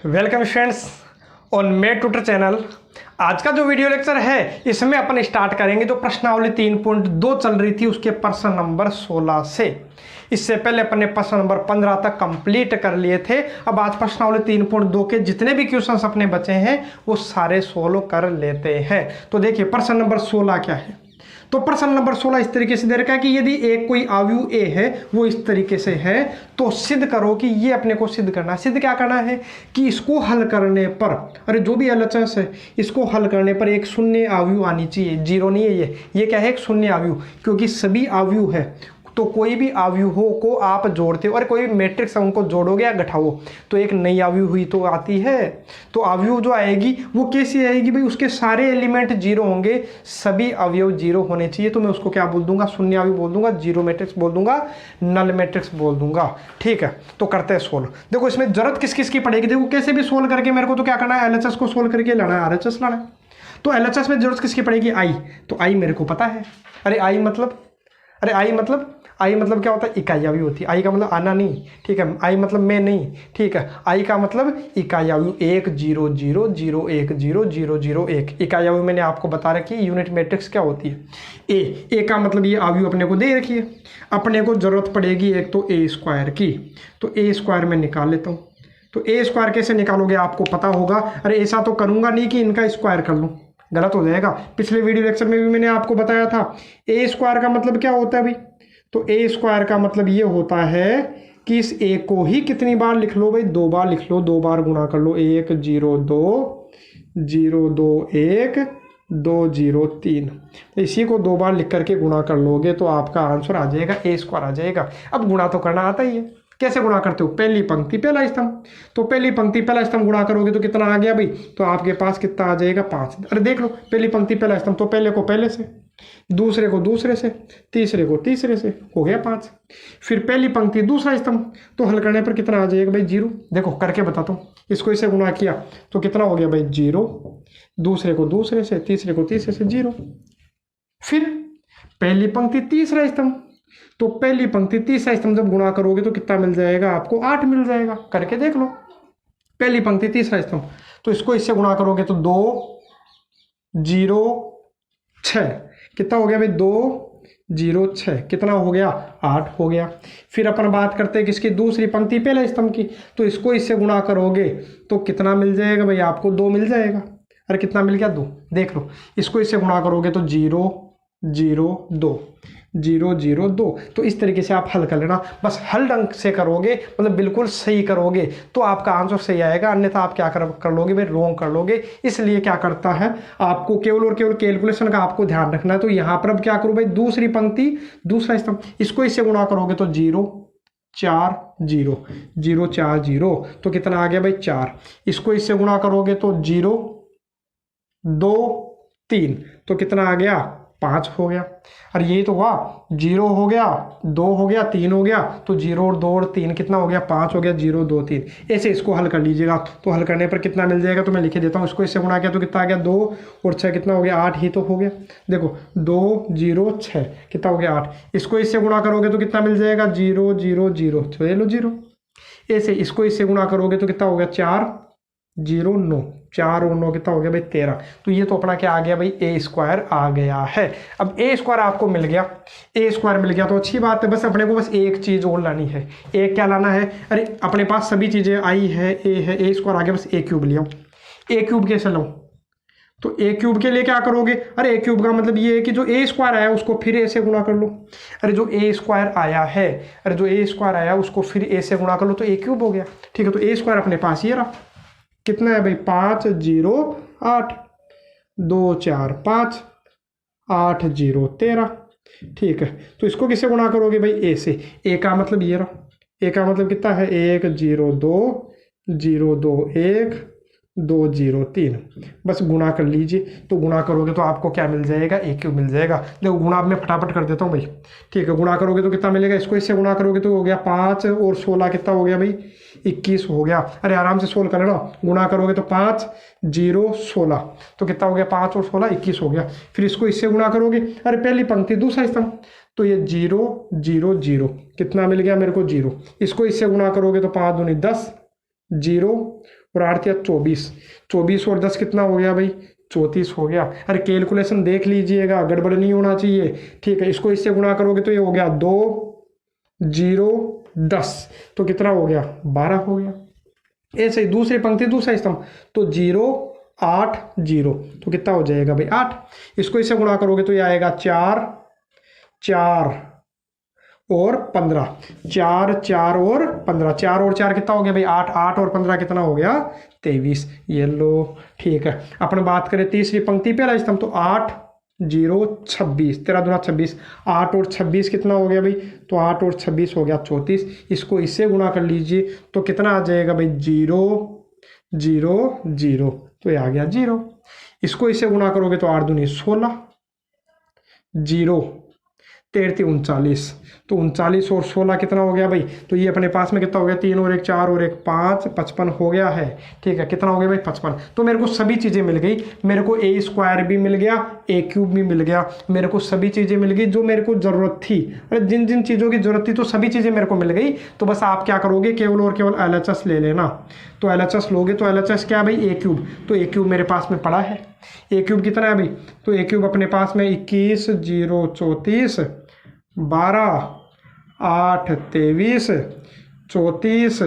Welcome students on made tutor channel. आज का जो वीडियो लेक्चर है इसमें अपन स्टार्ट करेंगे जो प्रश्नावली 3.2 चल रही थी उसके प्रश्न नंबर 16 से। इससे पहले अपन ने प्रश्न नंबर 15 तक कंप्लीट कर लिए थे। अब आज प्रश्नावली 3.2 के जितने भी क्वेश्चंस अपने बचे हैं वो सारे सोल्व कर लेते हैं। तो देखिए प्रश्न नंबर 16 क्या है। तो प्रश्न नंबर 16 इस तरीके से दे रखा है कि यदि एक कोई अवयव ए है वो इस तरीके से है तो सिद्ध करो कि ये अपने को सिद्ध करना है। सिद्ध क्या करना है कि इसको हल करने पर, अरे जो भी एलएचएस है इसको हल करने पर एक शून्य अवयव आनी चाहिए। जीरो नहीं है, ये क्या है, एक शून्य अवयव, क्योंकि सभी अवयव है तो कोई भी अवयवों को आप जोड़ते हो और कोई भी मैट्रिक्स है उनको जोड़ोगे या घटाओ तो एक नई अवयव हुई तो आती है। तो अवयव जो आएगी वो कैसी आएगी भाई, उसके सारे एलिमेंट जीरो होंगे, सभी अवयव जीरो होने चाहिए। तो मैं उसको क्या बोल दूंगा, शून्य अवयव बोल दूंगा, जीरो मैट्रिक्स बोल दूंगा, नल मैट्रिक्स बोल दूंगा। ठीक है, तो करते हैं सोल्व। देखो इसमें जरूरत किस किस की पड़ेगी, देखो कैसे भी सोल्व करके मेरे को तो क्या करना है, एलएचएस को सोल्व करके लाना है, आरएचएस लाना है। तो एलएचएस में जरूरत किसकी पड़ेगी, आई। तो आई मेरे को पता है। अरे आई मतलब क्या होता है, इकाई अवयव होती है। आई का मतलब आना नहीं, ठीक है। आई मतलब मैं नहीं, ठीक है। आई का मतलब इकाई अवयव 1 0 0 0 1 0 0 0 1। इकाई अवयव मैंने आपको बता रखी है, यूनिट मैट्रिक्स क्या होती है, ए का मतलब ये अवयव अपने को दे रखी है। अपने को जरूरत पड़ेगी एक तो ए स्क्वायर की, तो ए स्क्वायर में निकाल लेता हूँ। तो ए स्क्वायर कैसे निकालोगे आपको पता होगा। अरे ऐसा तो करूँगा नहीं कि इनका स्क्वायर कर लूँ, गलत हो जाएगा। पिछले वीडियो लेक्चर में भी मैंने आपको बताया था ए स्क्वायर का मतलब क्या होता है भाई। तो ए स्क्वायर का मतलब ये होता है कि इस ए को ही कितनी बार लिख लो भाई, 2 बार लिख लो, 2 बार गुणा कर लो, 1 0 2 0 2 1 2 0 3। तो इसी को 2 बार लिख करके गुणा कर लोगे तो आपका आंसर आ जाएगा, ए स्क्वायर आ जाएगा। अब गुणा तो करना आता ही है, कैसे गुणा करते हो, पहली पंक्ति पहला स्तंभ। तो पहली पंक्ति पहला स्तंभ गुणा करोगे तो कितना आ गया भाई, तो आपके पास कितना आ जाएगा 5। अरे देख लो, पहली पंक्ति पहला स्तंभ, तो पहले को पहले से, दूसरे को दूसरे से, तीसरे को तीसरे से, हो गया 5। फिर पहली पंक्ति दूसरा स्तंभ, तो हल करने पर कितना आ जाएगा भाई 0। देखो करके बताता हूँ, इसको इसे गुणा किया तो कितना हो गया भाई 0, दूसरे को दूसरे से, तीसरे को तीसरे से 0। फिर पहली पंक्ति तीसरा स्तंभ, तो पहली पंक्ति तीसरा स्तंभ जब गुणा करोगे तो कितना मिल जाएगा आपको, 8 मिल जाएगा। करके देख लो, पहली पंक्ति तीसरा स्तंभ, तो इसको इससे गुणा करोगे तो 2 0 6, कितना हो गया भाई 2 0 6, कितना हो गया 8 हो गया। फिर अपन बात करते हैं किसकी, दूसरी पंक्ति पहले स्तंभ की, तो इसको इससे गुणा करोगे तो कितना मिल जाएगा भाई आपको, 2 मिल जाएगा। अरे कितना मिल गया 2, देख लो, इसको इससे गुणा करोगे तो 0 0 2 0 0 2। तो इस तरीके से आप हल कर लेना, बस हल ढंग से करोगे, मतलब बिल्कुल सही करोगे तो आपका आंसर सही आएगा, अन्यथा आप क्या कर लोगे भाई, रॉन्ग कर लोगे। इसलिए क्या करता है, आपको केवल और केवल कैलकुलेशन का आपको ध्यान रखना है। तो यहाँ पर अब क्या करो भाई, दूसरी पंक्ति दूसरा स्तंभ, इसको इससे गुणा करोगे तो 0 4 0 0 4 0, तो कितना आ गया भाई 4। इसको इससे गुणा करोगे तो 0 2 3, तो कितना आ गया 5 हो गया। और यही तो हुआ, 0 हो गया, 2 हो गया, 3 हो गया, तो 0 और 2 और 3 कितना हो गया 5 हो गया, 0 2 3। ऐसे इसको हल कर लीजिएगा। तो हल करने पर कितना मिल जाएगा, तो मैं लिखे देता हूँ, इसको इससे गुणा किया तो कितना आ गया 2 और 6 कितना हो गया 8 ही तो हो गया। देखो 2 0 6 कितना हो गया 8। इसको इससे गुणा करोगे तो कितना मिल जाएगा 0 0 0, तो ये लो 0। ऐसे इसको इससे गुणा करोगे तो कितना हो गया 4 0 9, 4 और 9 कितना हो गया भाई 13। तो ये तो अपना क्या आ गया भाई, ए स्क्वायर आ गया है। अब ए स्क्वायर आपको मिल गया, ए स्क्वायर मिल गया तो अच्छी बात है। बस अपने को बस एक चीज और लानी है। एक क्या लाना है, अरे अपने पास सभी चीजें आई है, ए स्क्वायर आ गया, बस ए क्यूब लिया। ए क्यूब कैसे लो, तो ए क्यूब के लिए क्या करोगे, अरे ए क्यूब का मतलब ये है कि जो ए स्क्वायर आया उसको फिर ए से गुणा कर लो। अरे जो ए स्क्वायर आया है, अरे जो ए स्क्वायर आया उसको फिर ए से गुणा कर लो तो ए क्यूब हो गया। ठीक है, तो ए स्क्वायर अपने पास ये रहा, कितना है भाई 5 0 8 2 4 5 8 0 13। ठीक है, तो इसको किससे गुणा करोगे भाई, ए से। ए का मतलब ये रहा, ए का मतलब कितना है 1 0 2 0 2 1 2 0 3। बस गुणा कर लीजिए, तो गुणा करोगे तो आपको क्या मिल जाएगा, ए क्यूब मिल जाएगा। देखो गुणा मैं फटाफट कर देता हूँ भाई। ठीक है, गुणा करोगे तो कितना मिलेगा, इसको इससे गुणा करोगे तो हो गया 5 और 16 कितना हो गया भाई 21 हो गया। अरे आराम से सोल्व कर लेना, गुणा करोगे तो 5 0 16, तो कितना हो गया 5 और 16 21 हो गया। फिर इसको इससे गुणा करोगे, अरे पहली पंक्ति दूसरा स्तंभ, तो ये 0 0 0 कितना मिल गया मेरे को 0। इसको इससे गुणा करोगे तो 5 दूनी 10 0 और 8 या 24, 24 और 10 कितना हो गया भाई 34 हो गया। अरे कैलकुलेशन देख लीजिएगा, गड़बड़ नहीं होना चाहिए, ठीक है। इसको इससे गुणा करोगे तो ये हो गया 2 0 10, तो कितना हो गया 12 हो गया। ऐसे ही दूसरी पंक्ति दूसरा स्तंभ, तो 0 8 0, तो कितना हो जाएगा भाई 8। इसको इससे गुणा करोगे तो ये आएगा 4 4 और 15, 4 4 और 15, 4 और 4 कितना हो गया भाई 8, 8 और 15 कितना हो गया 23। ये लो, ठीक है। अपन बात करें तीसरी पंक्ति पहला स्तंभ, तो 8 0 26, 13 दूना 26, 8 और 26 कितना हो गया भाई, तो 8 और 26 हो गया 34। इसको इससे गुणा कर लीजिए तो कितना आ जाएगा भाई 0 0 0, तो ये आ गया 0। इसको इससे गुणा करोगे तो 8 दूनी 16, 0 13 39, तो 39 और 16 कितना हो गया भाई, तो ये अपने पास में कितना हो गया 3 और 1 4 और 1 5, 55 हो गया है, ठीक है। कितना हो गया भाई 55। तो मेरे को सभी चीज़ें मिल गई, मेरे को ए स्क्वायर भी मिल गया, ए क्यूब भी मिल गया, मेरे को सभी चीज़ें मिल गई जो मेरे को ज़रूरत थी। अरे जिन जिन चीज़ों की ज़रूरत थी तो सभी चीज़ें मेरे को मिल गई। तो बस आप क्या करोगे, केवल और केवल LHS ले लेना। तो LHS लोगे तो LHS क्या भाई ए क्यूब, तो ए क्यूब मेरे पास में पड़ा है। ए क्यूब कितना है भाई, तो ए क्यूब अपने पास में 21 0 34 12 8 23 34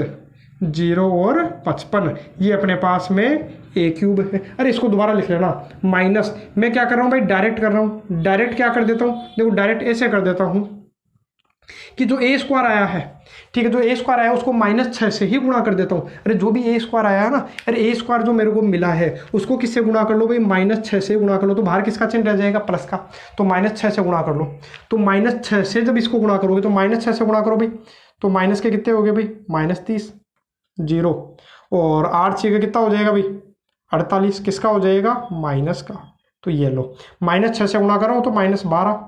0 और 55, ये अपने पास में ए क्यूब है। अरे इसको दोबारा लिख लेना, माइनस, मैं क्या कर रहा हूँ भाई डायरेक्ट कर रहा हूँ, डायरेक्ट क्या कर देता हूँ, देखो डायरेक्ट ऐसे कर देता हूँ कि जो ए स्क्वायर आया है, ठीक है, जो ए स्क्वायर आया उसको -6 से ही गुणा कर देता हूँ। अरे जो भी ए स्क्वायर आया है ना, अरे ए स्क्वायर जो मेरे को मिला है उसको किससे गुणा कर लो भाई, -6 से गुणा कर लो, तो बाहर किसका चिन्ह रह जाएगा प्लस का, तो -6 से गुणा कर लो। तो -6 से जब इसको गुणा करोगे तो -6 से गुणा करो भाई, तो माइनस के कितने हो गए भाई -30 0, और 8 6 का कितना हो जाएगा भाई 48, किसका हो जाएगा माइनस का। तो ये लो, -6 से गुणा कर रहा हूँ तो -12,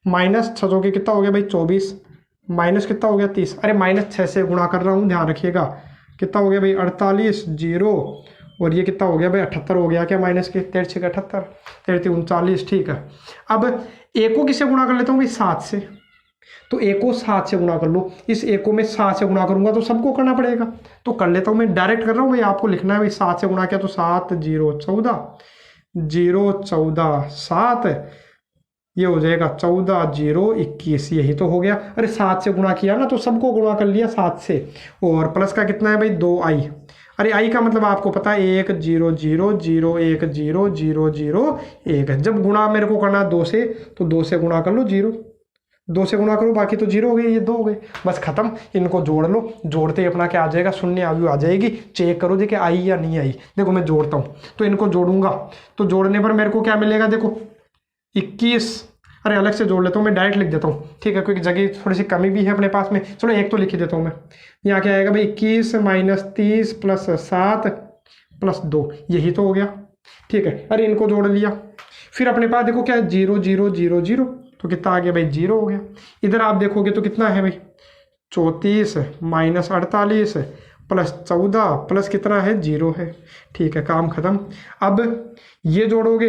-6 के कितना हो गया भाई 24, माइनस कितना हो गया 30। अरे -6 से गुणा कर रहा हूँ, ध्यान रखिएगा, कितना हो गया भाई 48 0, और ये कितना हो गया भाई 78 हो गया क्या, माइनस के 13 6 78, 13 39, ठीक है। अब ए को किससे गुणा कर लेता हूँ भाई 7 से, तो ए को 7 से गुणा कर लो। इस ए को मैं 7 से गुणा करूंगा तो सबको करना पड़ेगा, तो कर लेता हूँ, मैं डायरेक्ट कर रहा हूँ भाई, आपको लिखना है भाई 7 से गुणा किया तो 7 0 14 0 14 7, ये हो जाएगा 14 0 21, यही तो हो गया। अरे 7 से गुणा किया ना तो सबको गुणा कर लिया 7 से, और प्लस का कितना है भाई 2i। अरे आई का मतलब आपको पता है 1 0 0 0 1 0 0 0 1, जब गुणा मेरे को करना 2 से तो 2 से गुणा कर लो 0, 2 से गुणा करो, बाकी तो 0 हो गए, ये 2 हो गए, बस खत्म। इनको जोड़ लो, जोड़ते ही अपना क्या आ जाएगा, शून्य आयु आ जाएगी। चेक करो देखिए आई या नहीं आई। देखो मैं जोड़ता हूँ, तो इनको जोड़ूंगा तो जोड़ने पर मेरे को क्या मिलेगा, देखो 21, अरे अलग से जोड़ लेता हूँ, मैं डायरेक्ट लिख देता हूँ, ठीक है, क्योंकि जगह थोड़ी सी कमी भी है अपने पास में। चलो एक तो लिख ही देता हूँ मैं, यहाँ क्या आएगा भाई 21 -30 + 7 + 2, यही तो हो गया, ठीक है। अरे इनको जोड़ लिया, फिर अपने पास देखो क्या है 0 0 0 0, तो कितना आ गया भाई 0 हो गया। इधर आप देखोगे तो कितना है भाई 34 -48 + 14 प्लस कितना है 0 है, ठीक है, काम खत्म। अब ये जोड़ोगे,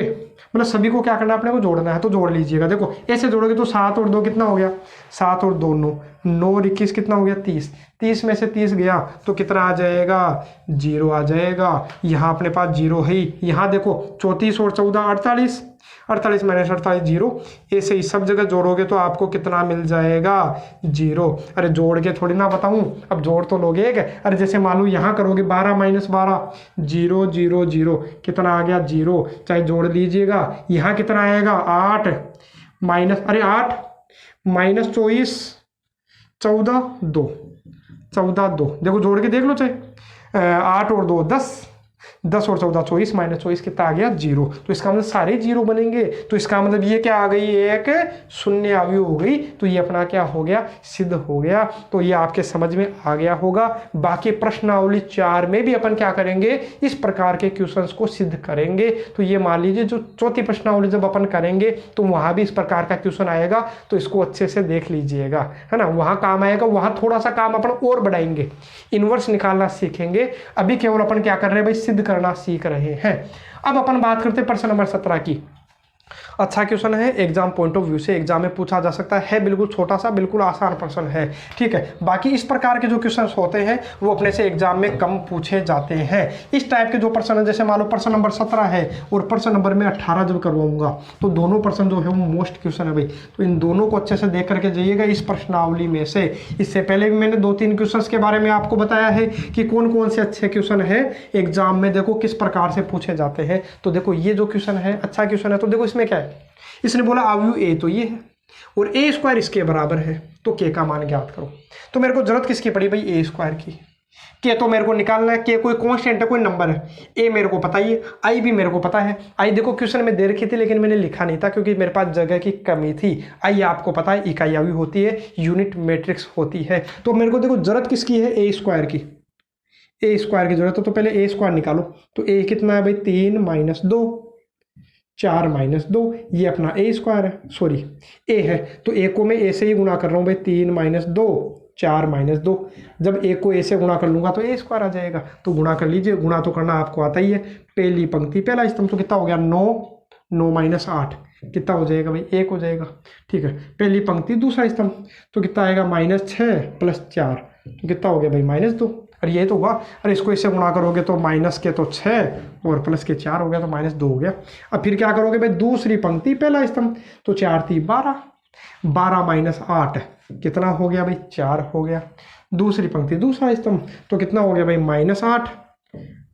मतलब सभी को क्या करना है, अपने को जोड़ना है, तो जोड़ लीजिएगा। देखो ऐसे जोड़ोगे तो 7 और 2 कितना हो गया, 7 और 2 9, 9 और 21 कितना हो गया 30, 30 में से 30 गया तो कितना आ जाएगा 0 आ जाएगा। यहाँ अपने पास 0 है ही, यहाँ देखो 34 और 14 48, 48 - 48 0, ऐसे ही सब जगह जोड़ोगे तो आपको कितना मिल जाएगा 0। अरे जोड़ के थोड़ी ना बताऊं, अब जोड़ तो लोगे। अरे जैसे मान लो यहाँ करोगे 12 - 12 0 0 0, कितना आ गया 0, चाहे जोड़ लीजिएगा। यहाँ कितना आएगा 8 अरे 8 -24 14 2, 14 2, देखो जोड़ के देख लो, चाहे 8 और 2 10, 10 और 14 24, -24 कितना आ गया 0। तो इसका मतलब सारे 0 बनेंगे, तो इसका मतलब ये क्या आ गई, एक शून्य आयु हो गई। तो ये अपना क्या हो गया, सिद्ध हो गया। तो ये आपके समझ में आ गया होगा। बाकी प्रश्नावली 4 में भी अपन क्या करेंगे, इस प्रकार के क्वेश्चंस को सिद्ध करेंगे। तो ये मान लीजिए जो चौथी प्रश्नावली जब अपन करेंगे तो वहाँ भी इस प्रकार का क्वेश्चन आएगा, तो इसको अच्छे से देख लीजिएगा, है ना, वहाँ काम आएगा। वहाँ थोड़ा सा काम अपन और बढ़ाएंगे, इनवर्स निकालना सीखेंगे। अभी केवल अपन क्या कर रहे हैं भाई, सिद्ध करना सीख रहे हैं। अब अपन बात करते हैं प्रश्न नंबर 17 की। अच्छा क्वेश्चन है, एग्जाम पॉइंट ऑफ व्यू से एग्जाम में पूछा जा सकता है, बिल्कुल छोटा सा, बिल्कुल आसान प्रश्न है। ठीक है, बाकी इस प्रकार के जो क्वेश्चन होते हैं वो अपने से एग्जाम में कम पूछे जाते हैं। इस टाइप के जो प्रश्न है, जैसे मान लो प्रश्न नंबर 17 है और प्रश्न नंबर में 18 जब करवाऊंगा तो दोनों प्रश्न जो है वो मोस्ट क्वेश्चन है भाई, तो इन दोनों को अच्छे से देख करके जाइएगा इस प्रश्नावली में से। इससे पहले भी मैंने 2-3 क्वेश्चन के बारे में आपको बताया है कि कौन कौन से अच्छे क्वेश्चन है एग्जाम में, देखो किस प्रकार से पूछे जाते हैं। तो देखो ये जो क्वेश्चन है अच्छा क्वेश्चन है, तो देखो इसमें क्या है, इसने बोला अवयव ए तो ये है और ए स्क्वायर इसके बराबर है, तो के का मान ज्ञात करो। तो मेरे को जरूरत किसकी पड़ी भाई, ए स्क्वायर की। के तो मेरे को निकालना है, के कोई कांस्टेंट है, कोई नंबर है। ए मेरे को पता ही है, आई भी मेरे को पता है। आई देखो क्वेश्चन में दे रखी थी लेकिन मैंने लिखा नहीं था क्योंकि मेरे पास जगह की कमी थी। आई आपको पता है इकाई अवयव होती है, यूनिट मैट्रिक्स होती है। तो मेरे को देखो जरूरत किसकी है, ए स्क्वायर की। ए स्क्वायर की जरूरत है, तो पहले ए स्क्वायर निकालो। तो ए कितना है भाई, 3 - 2, 4 - 2, ये अपना ए स्क्वायर है, सॉरी ए है। तो ए को मैं ए से ही गुणा कर रहा हूँ भाई, 3 - 2, 4 - 2। जब ए को ए से गुणा कर लूंगा तो ए स्क्वायर आ जाएगा। तो गुणा कर लीजिए, गुणा तो करना आपको आता ही है। पहली पंक्ति पहला स्तंभ, तो कितना हो गया 9, 9 - 8 कितना हो जाएगा भाई, 1 हो जाएगा। ठीक है, पहली पंक्ति दूसरा स्तंभ, तो कितना आएगा -6 + 4, तो कितना हो गया भाई -2। अरे ये तो हुआ, अरे इसको इससे गुणा करोगे तो माइनस के तो 6 और प्लस के 4 हो गया, तो -2 हो गया। अब फिर क्या करोगे भाई, दूसरी पंक्ति पहला स्तंभ, तो 4 × 3 = 12, 12 - 8 कितना हो गया भाई, 4 हो गया। दूसरी पंक्ति दूसरा स्तंभ, तो कितना हो गया भाई -8,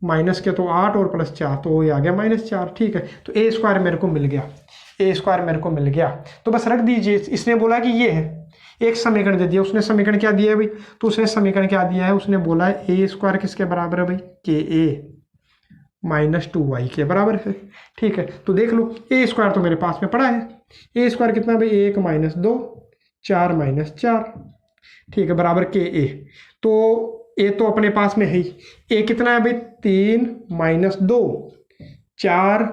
माइनस के तो 8 और प्लस 4, तो ये आ गया -4। ठीक है, तो ए स्क्वायर मेरे को मिल गया, ए स्क्वायर मेरे को मिल गया। तो बस रख दीजिए, इसने बोला कि ये है, एक समीकरण दे दिया उसने। समीकरण क्या दिया है भाई, तो उसने समीकरण क्या दिया है, उसने बोला है ए स्क्वायर किसके बराबर है भाई, के ए -2y के बराबर है। ठीक है, तो देख लो ए स्क्वायर तो मेरे पास में पड़ा है। ए स्क्वायर कितना भाई, 1 - 2, 4 - 4, ठीक है, बराबर के ए। तो ए तो अपने पास में है ही, ए कितना है भाई, 3 - 2, 4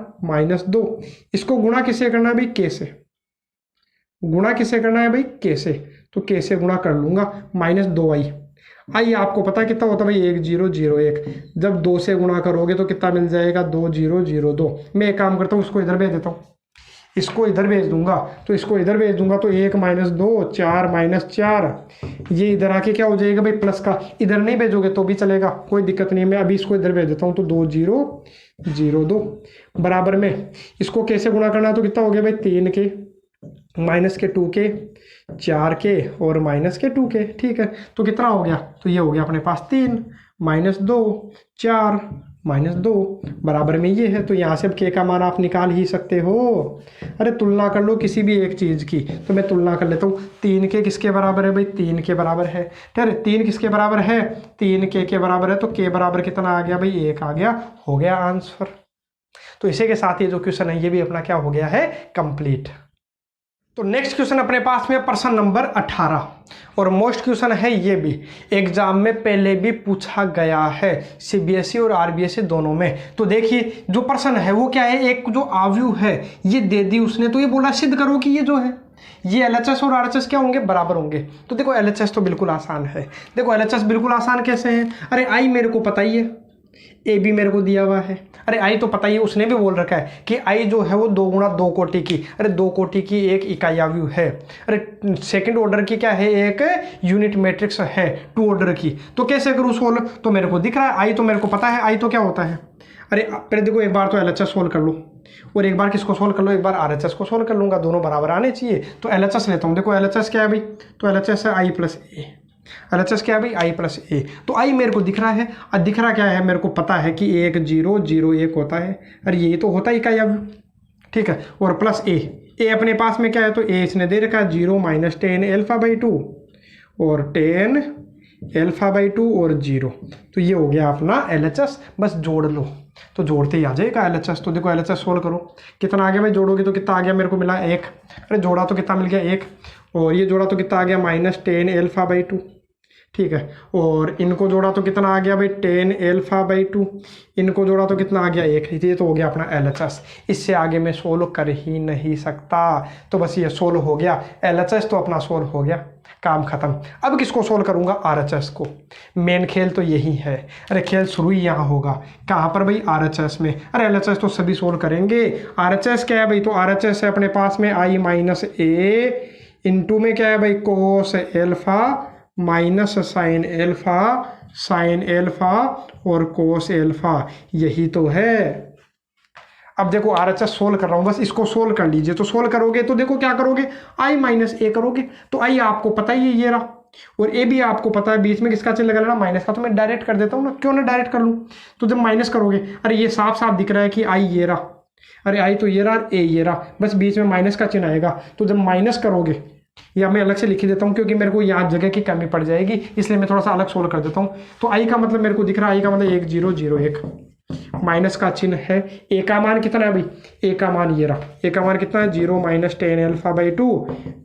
- 2। इसको गुणा किससे करना है भाई, के से। गुणा किससे करना है भाई, के से, तो के से गुणा कर लूंगा। -2i, आई आपको पता है कितना होता है भाई, 1 0 0 1। जब 2 से गुणा करोगे तो कितना मिल जाएगा, 2 0 0 2। मैं एक काम करता हूँ, इसको इधर भेज देता हूँ, इसको इधर भेज दूंगा, तो इसको इधर भेज दूंगा, तो 1 - 2, 4 - 4, ये इधर आके क्या हो जाएगा भाई, प्लस का। इधर नहीं भेजोगे तो भी चलेगा, कोई दिक्कत नहीं है। मैं अभी इसको इधर भेज देता हूँ, तो 2 0 0 2 बराबर में इसको कैसे गुणा करना है, तो कितना हो गया भाई, 3 के -2 के 4 के और -2 के। ठीक है, तो कितना हो गया, तो ये हो गया अपने पास 3 - 2 4 -2 बराबर में ये है। तो यहाँ से अब के का मान आप निकाल ही सकते हो। अरे तुलना कर लो किसी भी एक चीज़ की, तो मैं तुलना कर लेता हूँ। 3 के किसके बराबर है भाई, 3 के बराबर है। ठीक है, 3 किसके बराबर है, 3 के बराबर है। तो के बराबर कितना आ गया भाई, 1 आ गया, हो गया आंसर। तो इसी के साथ ये जो क्वेश्चन है ये भी अपना क्या हो गया है, कंप्लीट। तो नेक्स्ट क्वेश्चन अपने पास में प्रश्न नंबर 18 और मोस्ट क्वेश्चन है ये भी, एग्जाम में पहले भी पूछा गया है, सीबीएसई और आरबीएसई दोनों में। तो देखिए जो प्रश्न है वो क्या है, एक जो अवयव है ये दे दी उसने, तो ये बोला सिद्ध करो कि ये जो है ये एलएचएस और आरएचएस क्या होंगे, बराबर होंगे। तो देखो एलएचएस तो बिल्कुल आसान है। देखो एलएचएस बिल्कुल आसान कैसे है, अरे आई मेरे को पता ही है, ए भी मेरे को दिया हुआ है। अरे आई तो पता ही है, उसने भी बोल रखा है कि आई जो है वो 2 × 2 कोटि की, अरे 2 कोटि की एक इकाई अवयव है। अरे सेकंड ऑर्डर की क्या है, एक यूनिट मैट्रिक्स है 2 ऑर्डर की। तो कैसे करूँ सोल्व, तो मेरे को दिख रहा है, आई तो मेरे को पता है, आई तो क्या होता है। अरे पहले देखो एक बार तो एलएचएस सोल्व कर लो और एक बार किसको सोल्व कर लो, एक बार आरएचएस को सोल्व कर लूँगा, दोनों बराबर आने चाहिए। तो एलएचएस लेता हूँ। देखो एलएचएस क्या है भाई, तो एलएचएस है आई प्लस ए। एलएचएस क्या है भाई, आई प्लस ए। तो आई मेरे को दिख रहा है, और दिख रहा क्या है, मेरे को पता है कि 1 0 0 1 होता है। अरे ये तो होता ही इकाई अवयव, ठीक है, और प्लस ए अपने पास में क्या है, तो ए इसने दे रखा है 0 - 10 α/2 और 10 α/2 और 0। तो ये हो गया अपना एलएचएस, बस जोड़ लो तो जोड़ते ही आ जाएगा एलएचएस। तो देखो एलएचएस सोल्व करो, कितना आ गया भाई, जोड़ोगे तो कितना आ गया, मेरे को मिला 1। अरे जोड़ा तो कितना मिल गया 1, और ये जोड़ा तो कितना आ गया -10 α/2। ठीक है। और इनको जोड़ा तो कितना आ गया भाई 10 अल्फा बाई 2, इनको जोड़ा तो कितना आ गया 1, ये तो हो गया अपना LHS। इससे आगे मैं सोल्व कर ही नहीं सकता, तो बस ये सोल्व हो गया, LHS तो अपना सोल्व हो गया, काम खत्म। अब किसको सोल्व करूंगा, RHS को। मेन खेल तो यही है, अरे खेल शुरू ही यहाँ होगा, कहाँ पर भाई RHS में। अरे LHS तो सभी सोल्व करेंगे, RHS क्या है भाई, तो RHS है अपने पास में I माइनस ए, इंटू में क्या है भाई कोस एल्फा माइनस साइन एल्फा और कोस एल्फा, यही तो है। अब देखो RHS सोल्व कर रहा हूँ, बस इसको सोल्व कर लीजिए। तो सोल्व करोगे तो देखो क्या करोगे, I माइनस ए करोगे, तो I आपको पता ही है ये रहा, और ए भी आपको पता है, बीच में किसका चिन्ह लगा लेना, माइनस का। तो मैं डायरेक्ट कर देता हूँ ना, क्यों ना डायरेक्ट कर लूँ। तो जब माइनस करोगे, अरे ये साफ साफ दिख रहा है कि I ये रहा, अरे I तो ये रहा, ए ये रहा, बस बीच में माइनस का चिन्ह आएगा। तो जब माइनस करोगे, या मैं अलग से लिख ही देता हूँ क्योंकि मेरे को यहाँ जगह की कमी पड़ जाएगी, इसलिए मैं थोड़ा सा अलग सोल्व कर देता हूँ। तो I का मतलब मेरे को दिख रहा है, I का मतलब 1 0 0 1, माइनस का चिन्ह है। ए का मान कितना है भाई, ए का मान ये रहा, ए का मान कितना है 0 minus 10 alpha by 2,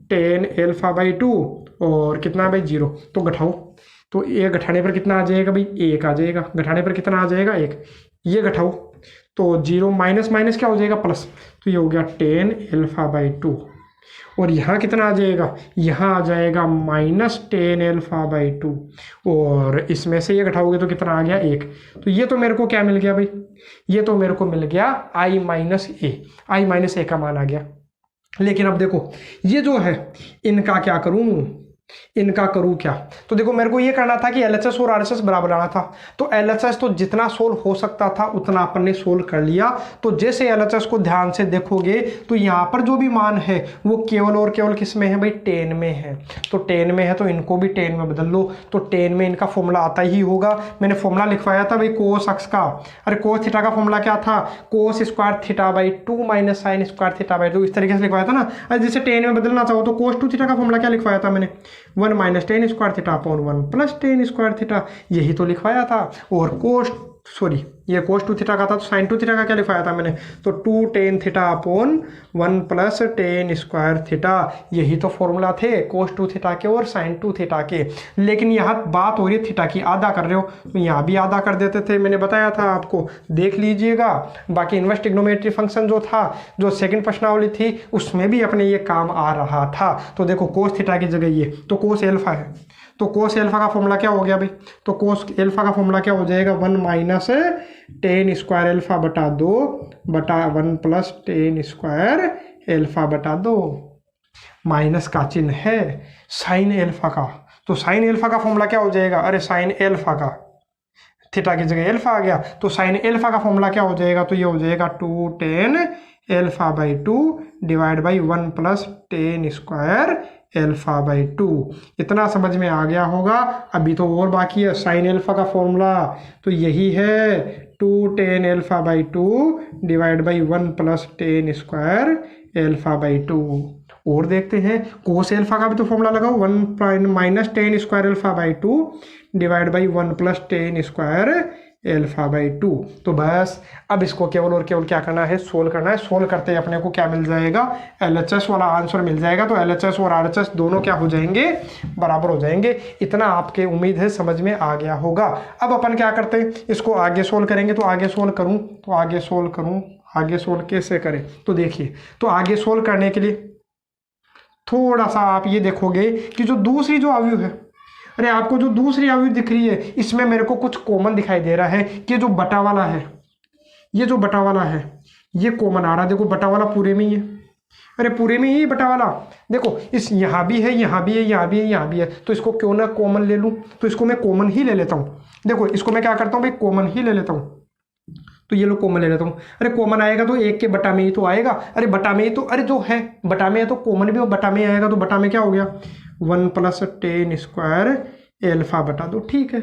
10 alpha by 2 और कितना है भाई 0। तो घटाओ, तो ए घटाने पर कितना आ जाएगा भाई 1 आ जाएगा, घटाने पर कितना आ जाएगा 1, ये घटाओ तो 0 माइनस माइनस क्या हो जाएगा प्लस, तो ये हो गया 10 अल्फा बाई 2। और यहाँ कितना आ जाएगा, यहाँ आ जाएगा माइनस 10 अल्फा बाई 2, और इसमें से ये घटाओगे तो कितना आ गया 1। तो ये तो मेरे को क्या मिल गया भाई, ये तो मेरे को मिल गया I माइनस ए का मान आ गया। लेकिन अब देखो ये जो है इनका क्या करूँ, इनका करूँ क्या। तो देखो मेरे को ये करना था कि LHS और RHS बराबर लाना था, तो LHS तो जितना सोल्व हो सकता था उतना अपन ने सोल्व कर लिया। तो जैसे LHS को ध्यान से देखोगे तो यहाँ पर जो भी मान है वो केवल और केवल किस में है भाई 10 में है। तो 10 में है तो इनको भी 10 में बदल लो, तो 10 में इनका फॉर्मूला आता ही होगा। मैंने फॉर्मूला लिखवाया था भाई कोस अक्स का, अरे कोस थीटा का फॉर्मूला क्या था, cos square theta by 2 minus sine square theta by 2, इस तरीके से लिखवाया था ना। अरे जैसे 10 में बदलना चाहो तो कोस 2 थीटा का फॉर्मूला क्या लिखवाया था मैंने, 1 minus 10 square theta upon 1 plus 10 square theta, यही तो लिखवाया था। और ये कोस 2 थीटा का था, तो साइन 2 थीटा का क्या लिखवाया था मैंने, तो 2 tan theta upon 1 plus 10 square theta, यही तो फॉर्मूला थे कोस 2 थीटा के और साइन 2 थीटा के। लेकिन यहाँ बात हो रही है थीटा की, आधा कर रहे हो तो यहाँ भी आधा कर देते थे, मैंने बताया था आपको, देख लीजिएगा। बाकी इनवर्स ट्रिग्नोमेट्री फंक्शन जो था, जो सेकंड प्रश्नावली थी, उसमें भी अपने ये काम आ रहा था। तो देखो कोस थीटा की जगह ये तो कोस एल्फा है, तो कोस एल्फा का फॉर्मूला क्या हो गया भाई, तो कोस एल्फा का फॉर्मूला क्या हो जाएगा 1 माइनस 10 स्क्वायर एल्फा बटा 2 बटा 1 प्लस 10 स्क्वायर एल्फा बटा 2, माइनस का चिन्ह है साइन एल्फा का। तो साइन एल्फा का फॉर्मूला क्या हो जाएगा, अरे साइन एल्फा का, थीटा की जगह एल्फा आ गया, तो साइन एल्फा का फॉर्मूला क्या हो जाएगा, तो ये हो जाएगा 2 10 alpha by 2 divide by 1 plus 10 square alpha by 2। इतना समझ में आ गया होगा। अभी तो और बाकी है, साइन एल्फा का फॉर्मूला तो यही है 2 10 alpha by 2 divide by 1 plus 10 square alpha by 2। और देखते हैं कोस एल्फा का भी तो फॉर्मूला लगाओ, 1 minus 10 square alpha by 2 divide by 1 plus 10 square alpha by 2। तो बस अब इसको केवल और केवल क्या करना है, सोल्व करना है। सोल्व करते ही अपने को क्या मिल जाएगा, LHS वाला आंसर मिल जाएगा। तो LHS और RHS दोनों क्या हो जाएंगे, बराबर हो जाएंगे। इतना आपके उम्मीद है समझ में आ गया होगा। अब अपन क्या करते हैं, इसको आगे सोल्व करेंगे। तो आगे सोल्व करूँ तो आगे सोल्व करूँ, आगे सोल्व कैसे करें, तो देखिए, तो आगे सोल्व करने के लिए थोड़ा सा आप ये देखोगे कि जो दूसरी जो अवयव है, अरे आपको जो दूसरी अवयव दिख रही है इसमें मेरे को कुछ कॉमन दिखाई दे रहा है कि जो बटा वाला है, ये जो बटा वाला है ये कॉमन आ रहा है। देखो बटा वाला पूरे में ही है, अरे पूरे में ही बटा वाला, देखो इस यहाँ भी है, यहाँ भी है, यहाँ भी है, यहाँ भी है। तो इसको क्यों ना कॉमन ले लूँ, तो इसको मैं कॉमन ही ले लेता हूँ। देखो इसको मैं क्या करता हूँ भाई, कॉमन ही ले लेता हूँ। तो ये लो कॉमन ले लेता हूँ। अरे कॉमन आएगा तो 1 के बटा में ही तो आएगा, अरे बटा में ही तो, अरे जो है बटा में है तो कॉमन भी बटा में आएगा। तो बटा में क्या हो गया 1 प्लस 10 स्क्वायर एल्फा बटा 2, ठीक है,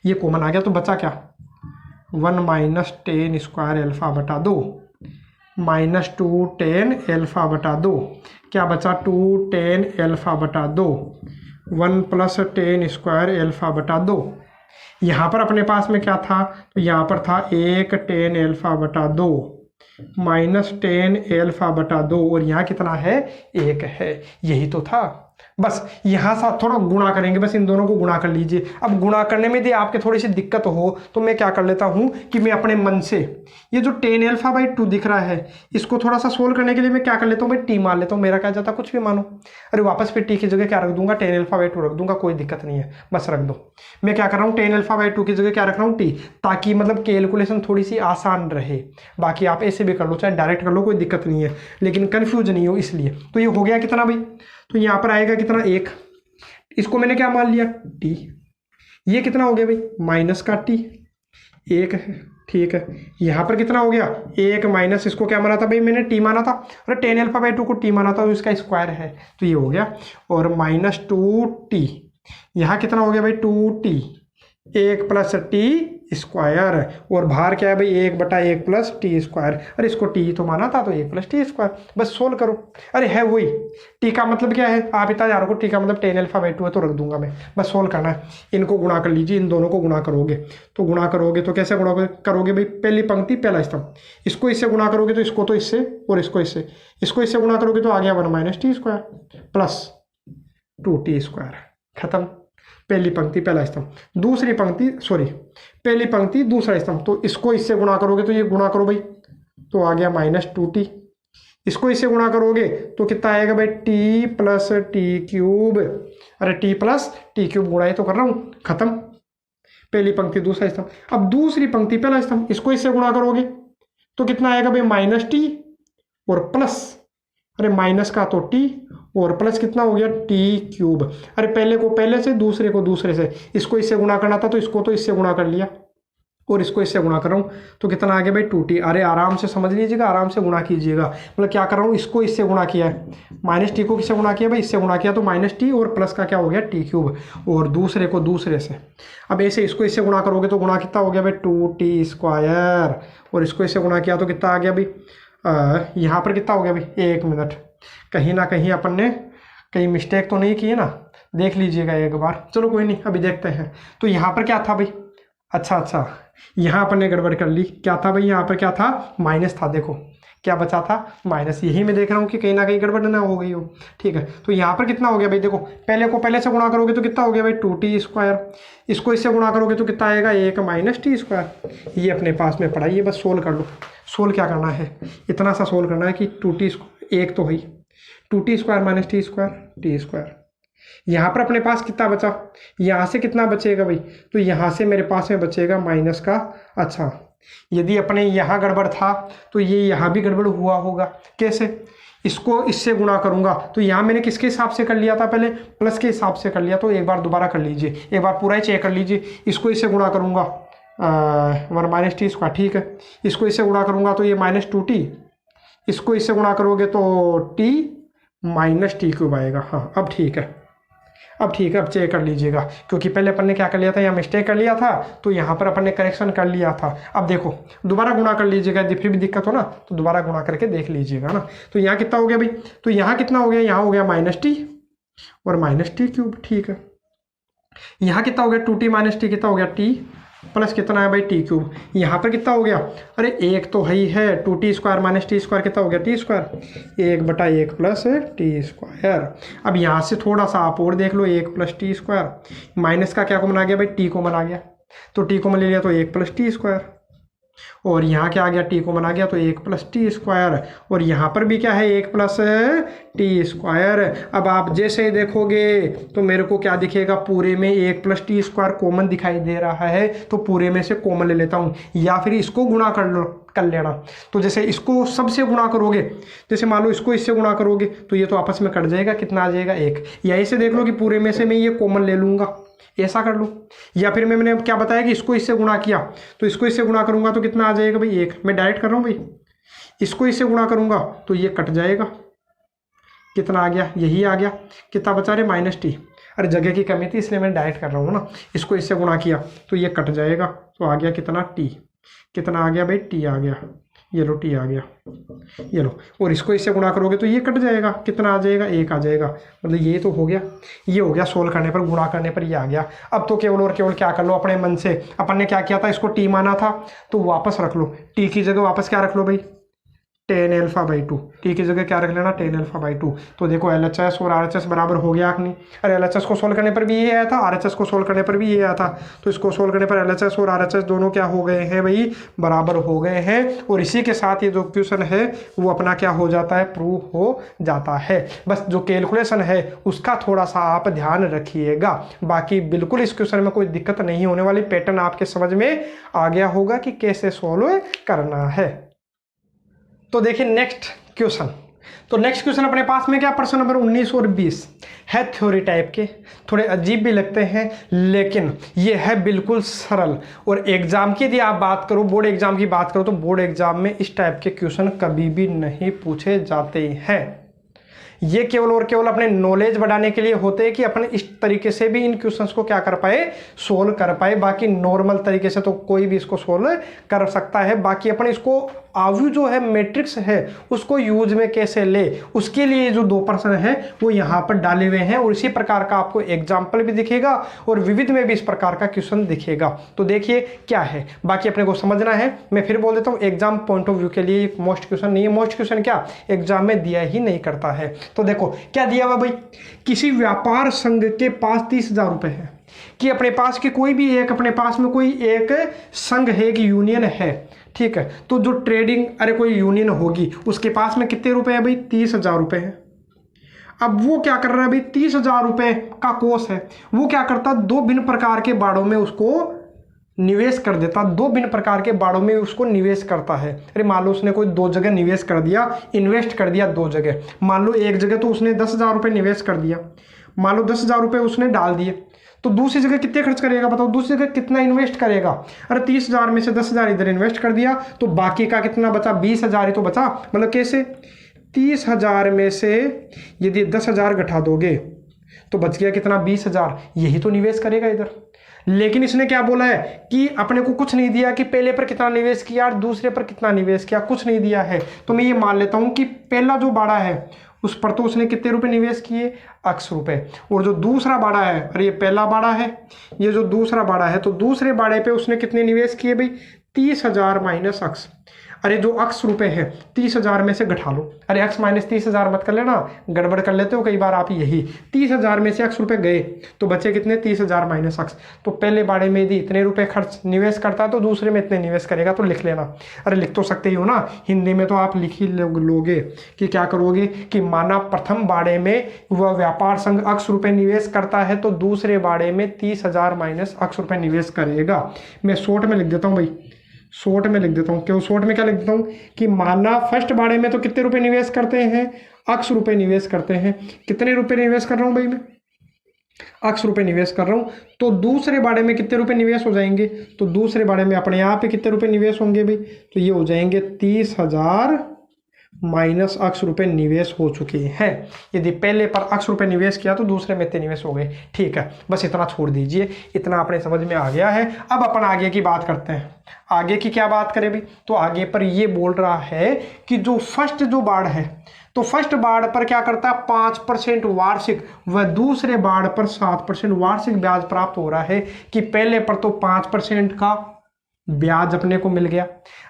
ये कॉमन आ गया। तो बचा क्या 1 माइनस 10 स्क्वायर एल्फा बटा 2 माइनस 2 10 एल्फा बटा 2, क्या बचा 2 10 एल्फा बटा 2, 1 प्लस 10 स्क्वायर एल्फा बटा 2। यहाँ पर अपने पास में क्या था, तो यहाँ पर था 1 10 एल्फा बटा 2 माइनस 10 एल्फा बटा 2, और यहाँ कितना है 1 है, यही तो था। बस यहाँ से थोड़ा गुणा करेंगे, बस इन दोनों को गुणा कर लीजिए। अब गुणा करने में यदि आपके थोड़ी सी दिक्कत हो तो मैं क्या कर लेता हूँ कि मैं अपने मन से ये जो tan α/2 दिख रहा है इसको थोड़ा सा सोल्व करने के लिए मैं क्या कर लेता हूँ भाई, टी मान लेता हूँ। मेरा क्या जाता, कुछ भी मानो। अरे वापस फिर टी की जगह क्या रख दूंगा, tan α/2 रख दूंगा, कोई दिक्कत नहीं है, बस रख दो। मैं क्या कर रहा हूँ, tan α/2 की जगह क्या रख रहा हूँ, टी, ताकि मतलब कैलकुलेशन थोड़ी सी आसान रहे। बाकी आप ऐसे भी कर लो, चाहे डायरेक्ट कर लो, कोई दिक्कत नहीं है, लेकिन कन्फ्यूज नहीं हो इसलिए। तो ये हो गया कितना भाई, तो यहाँ पर आएगा कितना, 1, इसको मैंने क्या मान लिया, टी। ये कितना हो गया भाई, माइनस का टी, 1 है, ठीक है। यहाँ पर कितना हो गया, 1 माइनस, इसको क्या माना था भाई, मैंने टी माना था, और tan α/2 को टी माना था, तो इसका स्क्वायर है, तो ये हो गया। और -2t, यहाँ कितना हो गया भाई, 2t, 1 + टी स्क्वायर, और बाहर क्या है भाई, 1/1 + टी स्क्वायर। अरे इसको टी तो माना था, तो 1 + टी स्क्वायर, बस सोल्व करो। अरे है वही, टी का मतलब क्या है, आप इतना जान रखो, टी का मतलब tan α/2 है, तो रख दूंगा मैं, बस सोल्व करना है। इनको गुणा कर लीजिए, इन दोनों को गुणा करोगे, तो गुणा करोगे तो कैसे गुणा करोगे भाई, पहली पंक्ति पहला स्तंभ, इसको इससे गुणा करोगे तो इसको तो इससे, और इसको इससे, इसको इससे गुणा करोगे तो आ गया 1 - T square plus 2t square, खत्म। पहली पंक्ति पहला स्तंभ, दूसरी पंक्ति सॉरी पहली पंक्ति दूसरा स्तंभ, तो इसको इससे गुणा करोगे तो ये गुणा करो भाई, तो आ गया -2t। इसको इससे गुणा करोगे तो कितना आएगा भाई, t + t³। अरे t + t³ गुणा ही तो कर रहा हूँ, खत्म। पहली पंक्ति दूसरा स्तंभ, अब दूसरी पंक्ति पहला स्तंभ, इसको इससे गुणा करोगे तो कितना आएगा भाई, -t और प्लस, अरे माइनस का तो t और प्लस कितना हो गया, t³। अरे पहले को पहले से, दूसरे को दूसरे से, इसको इससे गुणा करना था तो इसको तो इससे गुणा कर लिया, और इसको इससे गुणा कर रहा हूँ तो कितना आ गया भाई, 2t। अरे आराम से समझ लीजिएगा, आराम से गुणा कीजिएगा। मतलब क्या कर रहा हूँ, इसको इससे गुणा किया है, -t को किससे गुणा किया भाई, इससे गुणा किया, तो -t और प्लस का क्या हो गया, t³, और दूसरे को दूसरे से। अब ऐसे इसको इससे गुणा करोगे तो गुणा कितना हो गया भाई, 2t स्क्वायर, और इसको इससे गुणा किया तो कितना आ गया भाई, यहाँ पर कितना हो गया भाई, 1 मिनट, कहीं ना कहीं अपन ने कहीं मिस्टेक तो नहीं की है ना, देख लीजिएगा एक बार। चलो कोई नहीं, अभी देखते हैं। तो यहाँ पर क्या था भाई, अच्छा यहाँ अपन ने गड़बड़ कर ली। क्या था भाई, यहाँ पर क्या था, माइनस था, देखो क्या बचा था, माइनस। यही मैं देख रहा हूँ कि कहीं ना कहीं गड़बड़ ना हो गई हो, ठीक है। तो यहाँ पर कितना हो गया भाई, देखो पहले को पहले से गुणा करोगे तो कितना हो गया भाई, 2t स्क्वायर, इसको इससे गुणा करोगे तो कितना आएगा, 1 - टी स्क्वायर। ये अपने पास में पड़ा, ये बस सोल्व कर लो। सोल्व क्या करना है, इतना सा सोल्व करना है कि 2t, एक तो है 2t square - T square, T square. यहाँ पर अपने पास कितना बचा, यहाँ से कितना बचेगा भाई, तो यहाँ से मेरे पास में बचेगा माइनस का। अच्छा, यदि अपने यहाँ गड़बड़ था तो ये यहाँ भी गड़बड़ हुआ होगा। कैसे, इसको इससे गुणा करूंगा तो यहाँ मैंने किसके हिसाब से कर लिया था, पहले प्लस के हिसाब से कर लिया, तो एक बार दोबारा कर लीजिए, एक बार पूरा ही चेक कर लीजिए। इसको इससे गुणा करूंगा 1 - टी स्क्वायर, ठीक है। इसको इससे गुणा करूंगा तो ये -2t, इसको इससे गुणा करोगे तो t - t³ आएगा। हाँ अब ठीक है, अब ठीक है, अब चेक कर लीजिएगा, क्योंकि पहले अपन ने क्या कर लिया था, यहाँ मिस्टेक कर लिया था, तो यहाँ पर अपन ने करेक्शन कर लिया था। अब देखो दोबारा गुणा कर लीजिएगा, यदि फिर भी दिक्कत हो ना तो दोबारा गुणा करके देख लीजिएगा ना। तो यहाँ कितना हो गया भाई, तो यहाँ कितना हो गया, यहाँ हो गया -t और -t³, ठीक है। यहाँ कितना हो गया, 2t - t कितना हो गया, t प्लस कितना है भाई, t³। यहाँ पर कितना हो गया, अरे एक तो ही है, 2t स्क्वायर - टी स्क्वायर कितना हो गया, t स्क्वायर, 1/1 + टी स्क्वायर। अब यहाँ से थोड़ा सा आप और देख लो, 1 + टी स्क्वायर, माइनस का क्या कॉमन आ गया भाई, t कॉमन आ गया, तो t कॉमन ले लिया तो 1 + टी स्क्वायर, और यहाँ क्या आ गया, t कॉमन आ गया तो 1 + टी स्क्वायर, और यहाँ पर भी क्या है, 1 + टी स्क्वायर। अब आप जैसे ही देखोगे तो मेरे को क्या दिखेगा, पूरे में 1 + टी स्क्वायर कॉमन दिखाई दे रहा है, तो पूरे में से कॉमन ले लेता हूँ, या फिर इसको गुणा कर लेना। तो जैसे इसको सबसे गुणा करोगे, जैसे मान लो इसको इससे गुणा करोगे तो ये तो आपस में कट जाएगा, कितना आ जाएगा, 1। या ऐसे देख लो कि पूरे में से मैं ये कॉमन ले लूँगा, ऐसा कर लो। या फिर मैंने क्या बताया कि इसको इससे गुणा किया, तो इसको इससे गुणा करूंगा तो कितना आ जाएगा भाई, 1। मैं डायरेक्ट कर रहा हूँ भाई, इसको इससे गुणा करूंगा तो ये कट जाएगा, कितना आ गया, यही आ गया, कितना बचा रहे, -t। अरे जगह की कमी थी इसलिए मैं डायरेक्ट कर रहा हूँ ना। इसको इससे गुणा किया तो ये कट जाएगा, तो आ गया कितना, t। कितना आ गया भाई, t आ गया, ये लो t आ गया, ये लो। और इसको इससे गुणा करोगे तो ये कट जाएगा, कितना आ जाएगा, 1 आ जाएगा। मतलब ये तो हो गया, ये हो गया सोल्व करने पर, गुणा करने पर ये आ गया। अब तो केवल और केवल क्या कर लो अपने मन से, अपन ने क्या किया था, इसको t माना था तो वापस रख लो, t की जगह वापस क्या रख लो भाई, टेन एल्फा बाई 2, टी की जगह क्या रख लेना, टेन एल्फा बाई 2। तो देखो LHS और RHS बराबर हो गया कि नहीं। अरे LHS को सोल्व करने पर भी ये आया था, RHS को सोल्व करने पर भी ये आया था, तो इसको सोल्व करने पर LHS और RHS दोनों क्या हो गए हैं भाई, बराबर हो गए हैं। और इसी के साथ ये जो क्वेश्चन है वो अपना क्या हो जाता है, प्रूव हो जाता है। बस जो कैलकुलेशन है उसका थोड़ा सा आप ध्यान रखिएगा, बाकी बिल्कुल इस क्वेश्चन में कोई दिक्कत नहीं होने वाली। पैटर्न आपके समझ में आ गया होगा कि कैसे सोल्व करना है। तो देखिए नेक्स्ट क्वेश्चन। तो नेक्स्ट क्वेश्चन अपने पास में क्या, प्रश्न नंबर 19 और 20 है थ्योरी टाइप के, थोड़े अजीब भी लगते हैं लेकिन ये है बिल्कुल सरल। और एग्जाम की यदि आप बात करो, बोर्ड एग्जाम की बात करो, तो बोर्ड एग्जाम में इस टाइप के क्वेश्चन कभी भी नहीं पूछे जाते हैं। ये केवल और केवल अपने नॉलेज बढ़ाने के लिए होते हैं कि अपने इस तरीके से भी इन क्वेश्चंस को क्या कर पाए, सोल्व कर पाए। बाकी नॉर्मल तरीके से तो कोई भी इसको सोल्व कर सकता है। बाकी अपन इसको आव्यू जो है मैट्रिक्स है उसको यूज में कैसे ले, उसके लिए जो 2 प्रश्न है वो यहाँ पर डाले हुए हैं। और इसी प्रकार का आपको एग्जाम्पल भी दिखेगा और विविध में भी इस प्रकार का क्वेश्चन दिखेगा। तो देखिए क्या है, बाकी अपने को समझना है। मैं फिर बोल देता हूँ, एग्जाम पॉइंट ऑफ व्यू के लिए मोस्ट क्वेश्चन नहीं है। मोस्ट क्वेश्चन क्या एग्जाम में दिया ही नहीं करता है। तो देखो क्या दिया हुआ भाई, किसी व्यापार संघ के पास 30,000 रुपए है, कि अपने पास की कोई भी एक, अपने पास में कोई एक संघ है, एक यूनियन है, ठीक है। तो जो ट्रेडिंग, अरे कोई यूनियन होगी, उसके पास में कितने रुपए है भाई, 30,000 रुपए है। अब वो क्या कर रहा है भाई, 30,000 रुपए का कोष है, वो क्या करता, 2 भिन्न प्रकार के बाड़ों में उसको निवेश कर देता, 2 भिन्न प्रकार के बाड़ों में उसको निवेश करता है। अरे मान लो उसने कोई 2 जगह निवेश कर दिया, इन्वेस्ट कर दिया 2 जगह। मान लो एक जगह तो उसने 10,000 रुपये निवेश कर दिया, मान लो 10,000 रुपये उसने डाल दिए, तो दूसरी जगह कितने खर्च करेगा बताओ, दूसरी जगह कितना इन्वेस्ट करेगा। अरे 30,000 में से 10,000 इधर इन्वेस्ट कर दिया, तो बाकी का कितना बचा, 20,000 ही तो बचा। मतलब कैसे, 30,000 में से यदि 10,000 घटा दोगे तो बच गया कितना, 20,000। यही तो निवेश करेगा इधर। लेकिन इसने क्या बोला है कि अपने को कुछ नहीं दिया कि पहले पर कितना निवेश किया और दूसरे पर कितना निवेश किया, कुछ नहीं दिया है। तो मैं ये मान लेता हूं कि पहला जो बाड़ा है उस पर तो उसने कितने रुपए निवेश किए, x रुपए। और जो दूसरा बाड़ा है, अरे ये पहला बाड़ा है, ये जो दूसरा बाड़ा है, तो दूसरे बाड़े पे उसने कितने निवेश किए भाई, 30,000 माइनस x। अरे जो x रुपए है 30,000 में से घटा लो। अरे x माइनस 30,000 मत कर लेना, गड़बड़ कर लेते हो कई बार आप। यही 30,000 में से x रुपए गए तो बचे कितने, 30,000 माइनस x। तो पहले बाड़े में यदि इतने रुपए खर्च निवेश करता है तो दूसरे में इतने निवेश करेगा, तो लिख लेना। अरे लिख तो सकते ही हो ना, हिंदी में तो आप लिख ही लोगे कि क्या करोगे कि माना प्रथम बाड़े में वह व्यापार संघ x रुपए निवेश करता है तो दूसरे बाड़े में 30,000 माइनस x रुपए निवेश करेगा। मैं शॉर्ट में लिख देता हूँ भाई, शॉर्ट में लिख देता हूँ। क्यों शॉर्ट में क्या लिख देता हूँ कि माना फर्स्ट बाड़े में तो कितने रुपए निवेश करते हैं, x रुपए निवेश करते हैं। कितने रुपए निवेश कर रहा हूँ भाई मैं, x रुपए निवेश कर रहा हूँ। तो दूसरे बाड़े में कितने रुपए निवेश हो जाएंगे, तो दूसरे बाड़े में अपने यहाँ पे कितने रुपए निवेश होंगे भाई, तो ये हो जाएंगे 30,000 माइनस x रुपए निवेश हो चुके हैं। यदि पहले पर x रुपए निवेश किया तो दूसरे में इतने निवेश हो गए। ठीक है, बस इतना छोड़ दीजिए, इतना अपने समझ में आ गया है। अब अपन आगे की बात करते हैं। आगे की क्या बात करें भाई, तो आगे पर ये बोल रहा है कि जो फर्स्ट जो बाड़ है, तो फर्स्ट बाड़ पर क्या करता है 5% वार्षिक व दूसरे बाड़ पर 7% वार्षिक ब्याज प्राप्त हो रहा है। कि पहले पर तो 5% का ब्याज अपने को मिल गया,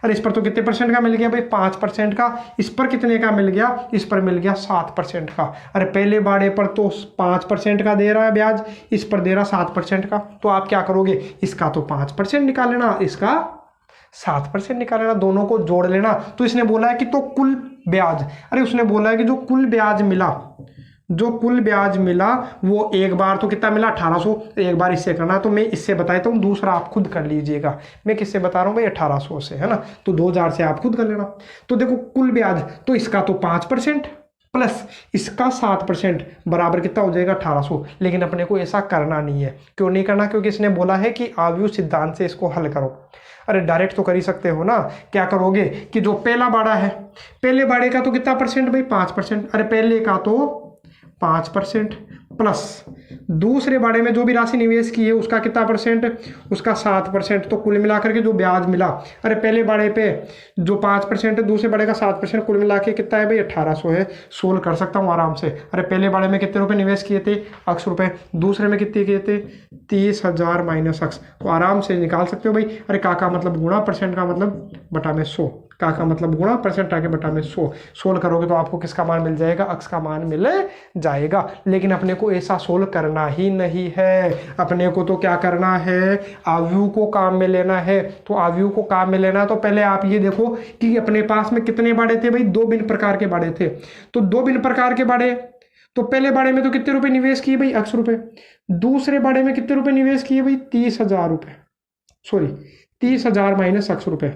अरे इस पर तो कितने परसेंट का मिल गया भाई, 5% का। इस पर कितने का मिल गया, इस पर मिल गया 7% का। अरे पहले बाड़े पर तो 5% का दे रहा है ब्याज, इस पर दे रहा 7% का। तो आप क्या करोगे, इसका तो 5% निकाल लेना, इसका 7% निकाल लेना, दोनों को जोड़ लेना। तो इसने बोला है कि तो कुल ब्याज, अरे उसने बोला है कि जो कुल ब्याज मिला, जो कुल ब्याज मिला वो एक बार तो कितना मिला 1800, एक बार इससे करना। तो मैं इससे बता देता हूँ, दूसरा आप खुद कर लीजिएगा। मैं किससे बता रहा हूँ भाई, 1800 से, है ना। तो 2000 से आप खुद कर लेना। तो देखो कुल ब्याज, तो इसका तो 5% प्लस इसका 7% बराबर कितना हो जाएगा 1800। लेकिन अपने को ऐसा करना नहीं है। क्यों नहीं करना, क्योंकि इसने बोला है कि आव्यूह सिद्धांत से इसको हल करो। अरे डायरेक्ट तो कर ही सकते हो ना। क्या करोगे कि जो पहला बाड़ा है, पहले बाड़े का तो कितना परसेंट भाई, 5%। अरे पहले का तो 5% प्लस दूसरे बाड़े में जो भी राशि निवेश की है उसका कितना परसेंट, उसका 7%। तो कुल मिलाकर के जो ब्याज मिला, अरे पहले बाड़े पे जो 5% है, दूसरे बाड़े का 7%, कुल मिला के कितना है भाई 1800 है। सोल्व कर सकता हूँ आराम से। अरे पहले बाड़े में कितने रुपए निवेश किए थे, x रुपए, दूसरे में कितने किए थे 30,000 माइनस x। तो आराम से निकाल सकते हो भाई। अरे का मतलब गुणा, परसेंट का मतलब बटा में 100। का मतलब गुणा, परसेंट आके बटा में 100। सोल्व करोगे तो आपको किसका मान मिल जाएगा, अक्स का मान मिल जाएगा। लेकिन अपने को ऐसा सोल्व करना ही नहीं है, अपने को तो क्या करना है, आव्यूह को काम में लेना है। तो आव्यूह को काम में लेना, तो पहले आप ये देखो कि अपने पास में कितने बाड़े थे भाई, 2 भिन्न प्रकार के बाड़े थे। तो 2 भिन्न प्रकार के बाड़े, तो पहले बाड़े में तो कितने रुपए निवेश किए भाई, x रुपए। दूसरे बाड़े में कितने रुपए निवेश किए भाई, 30,000 रुपए, सॉरी 30,000 माइनस x रुपए,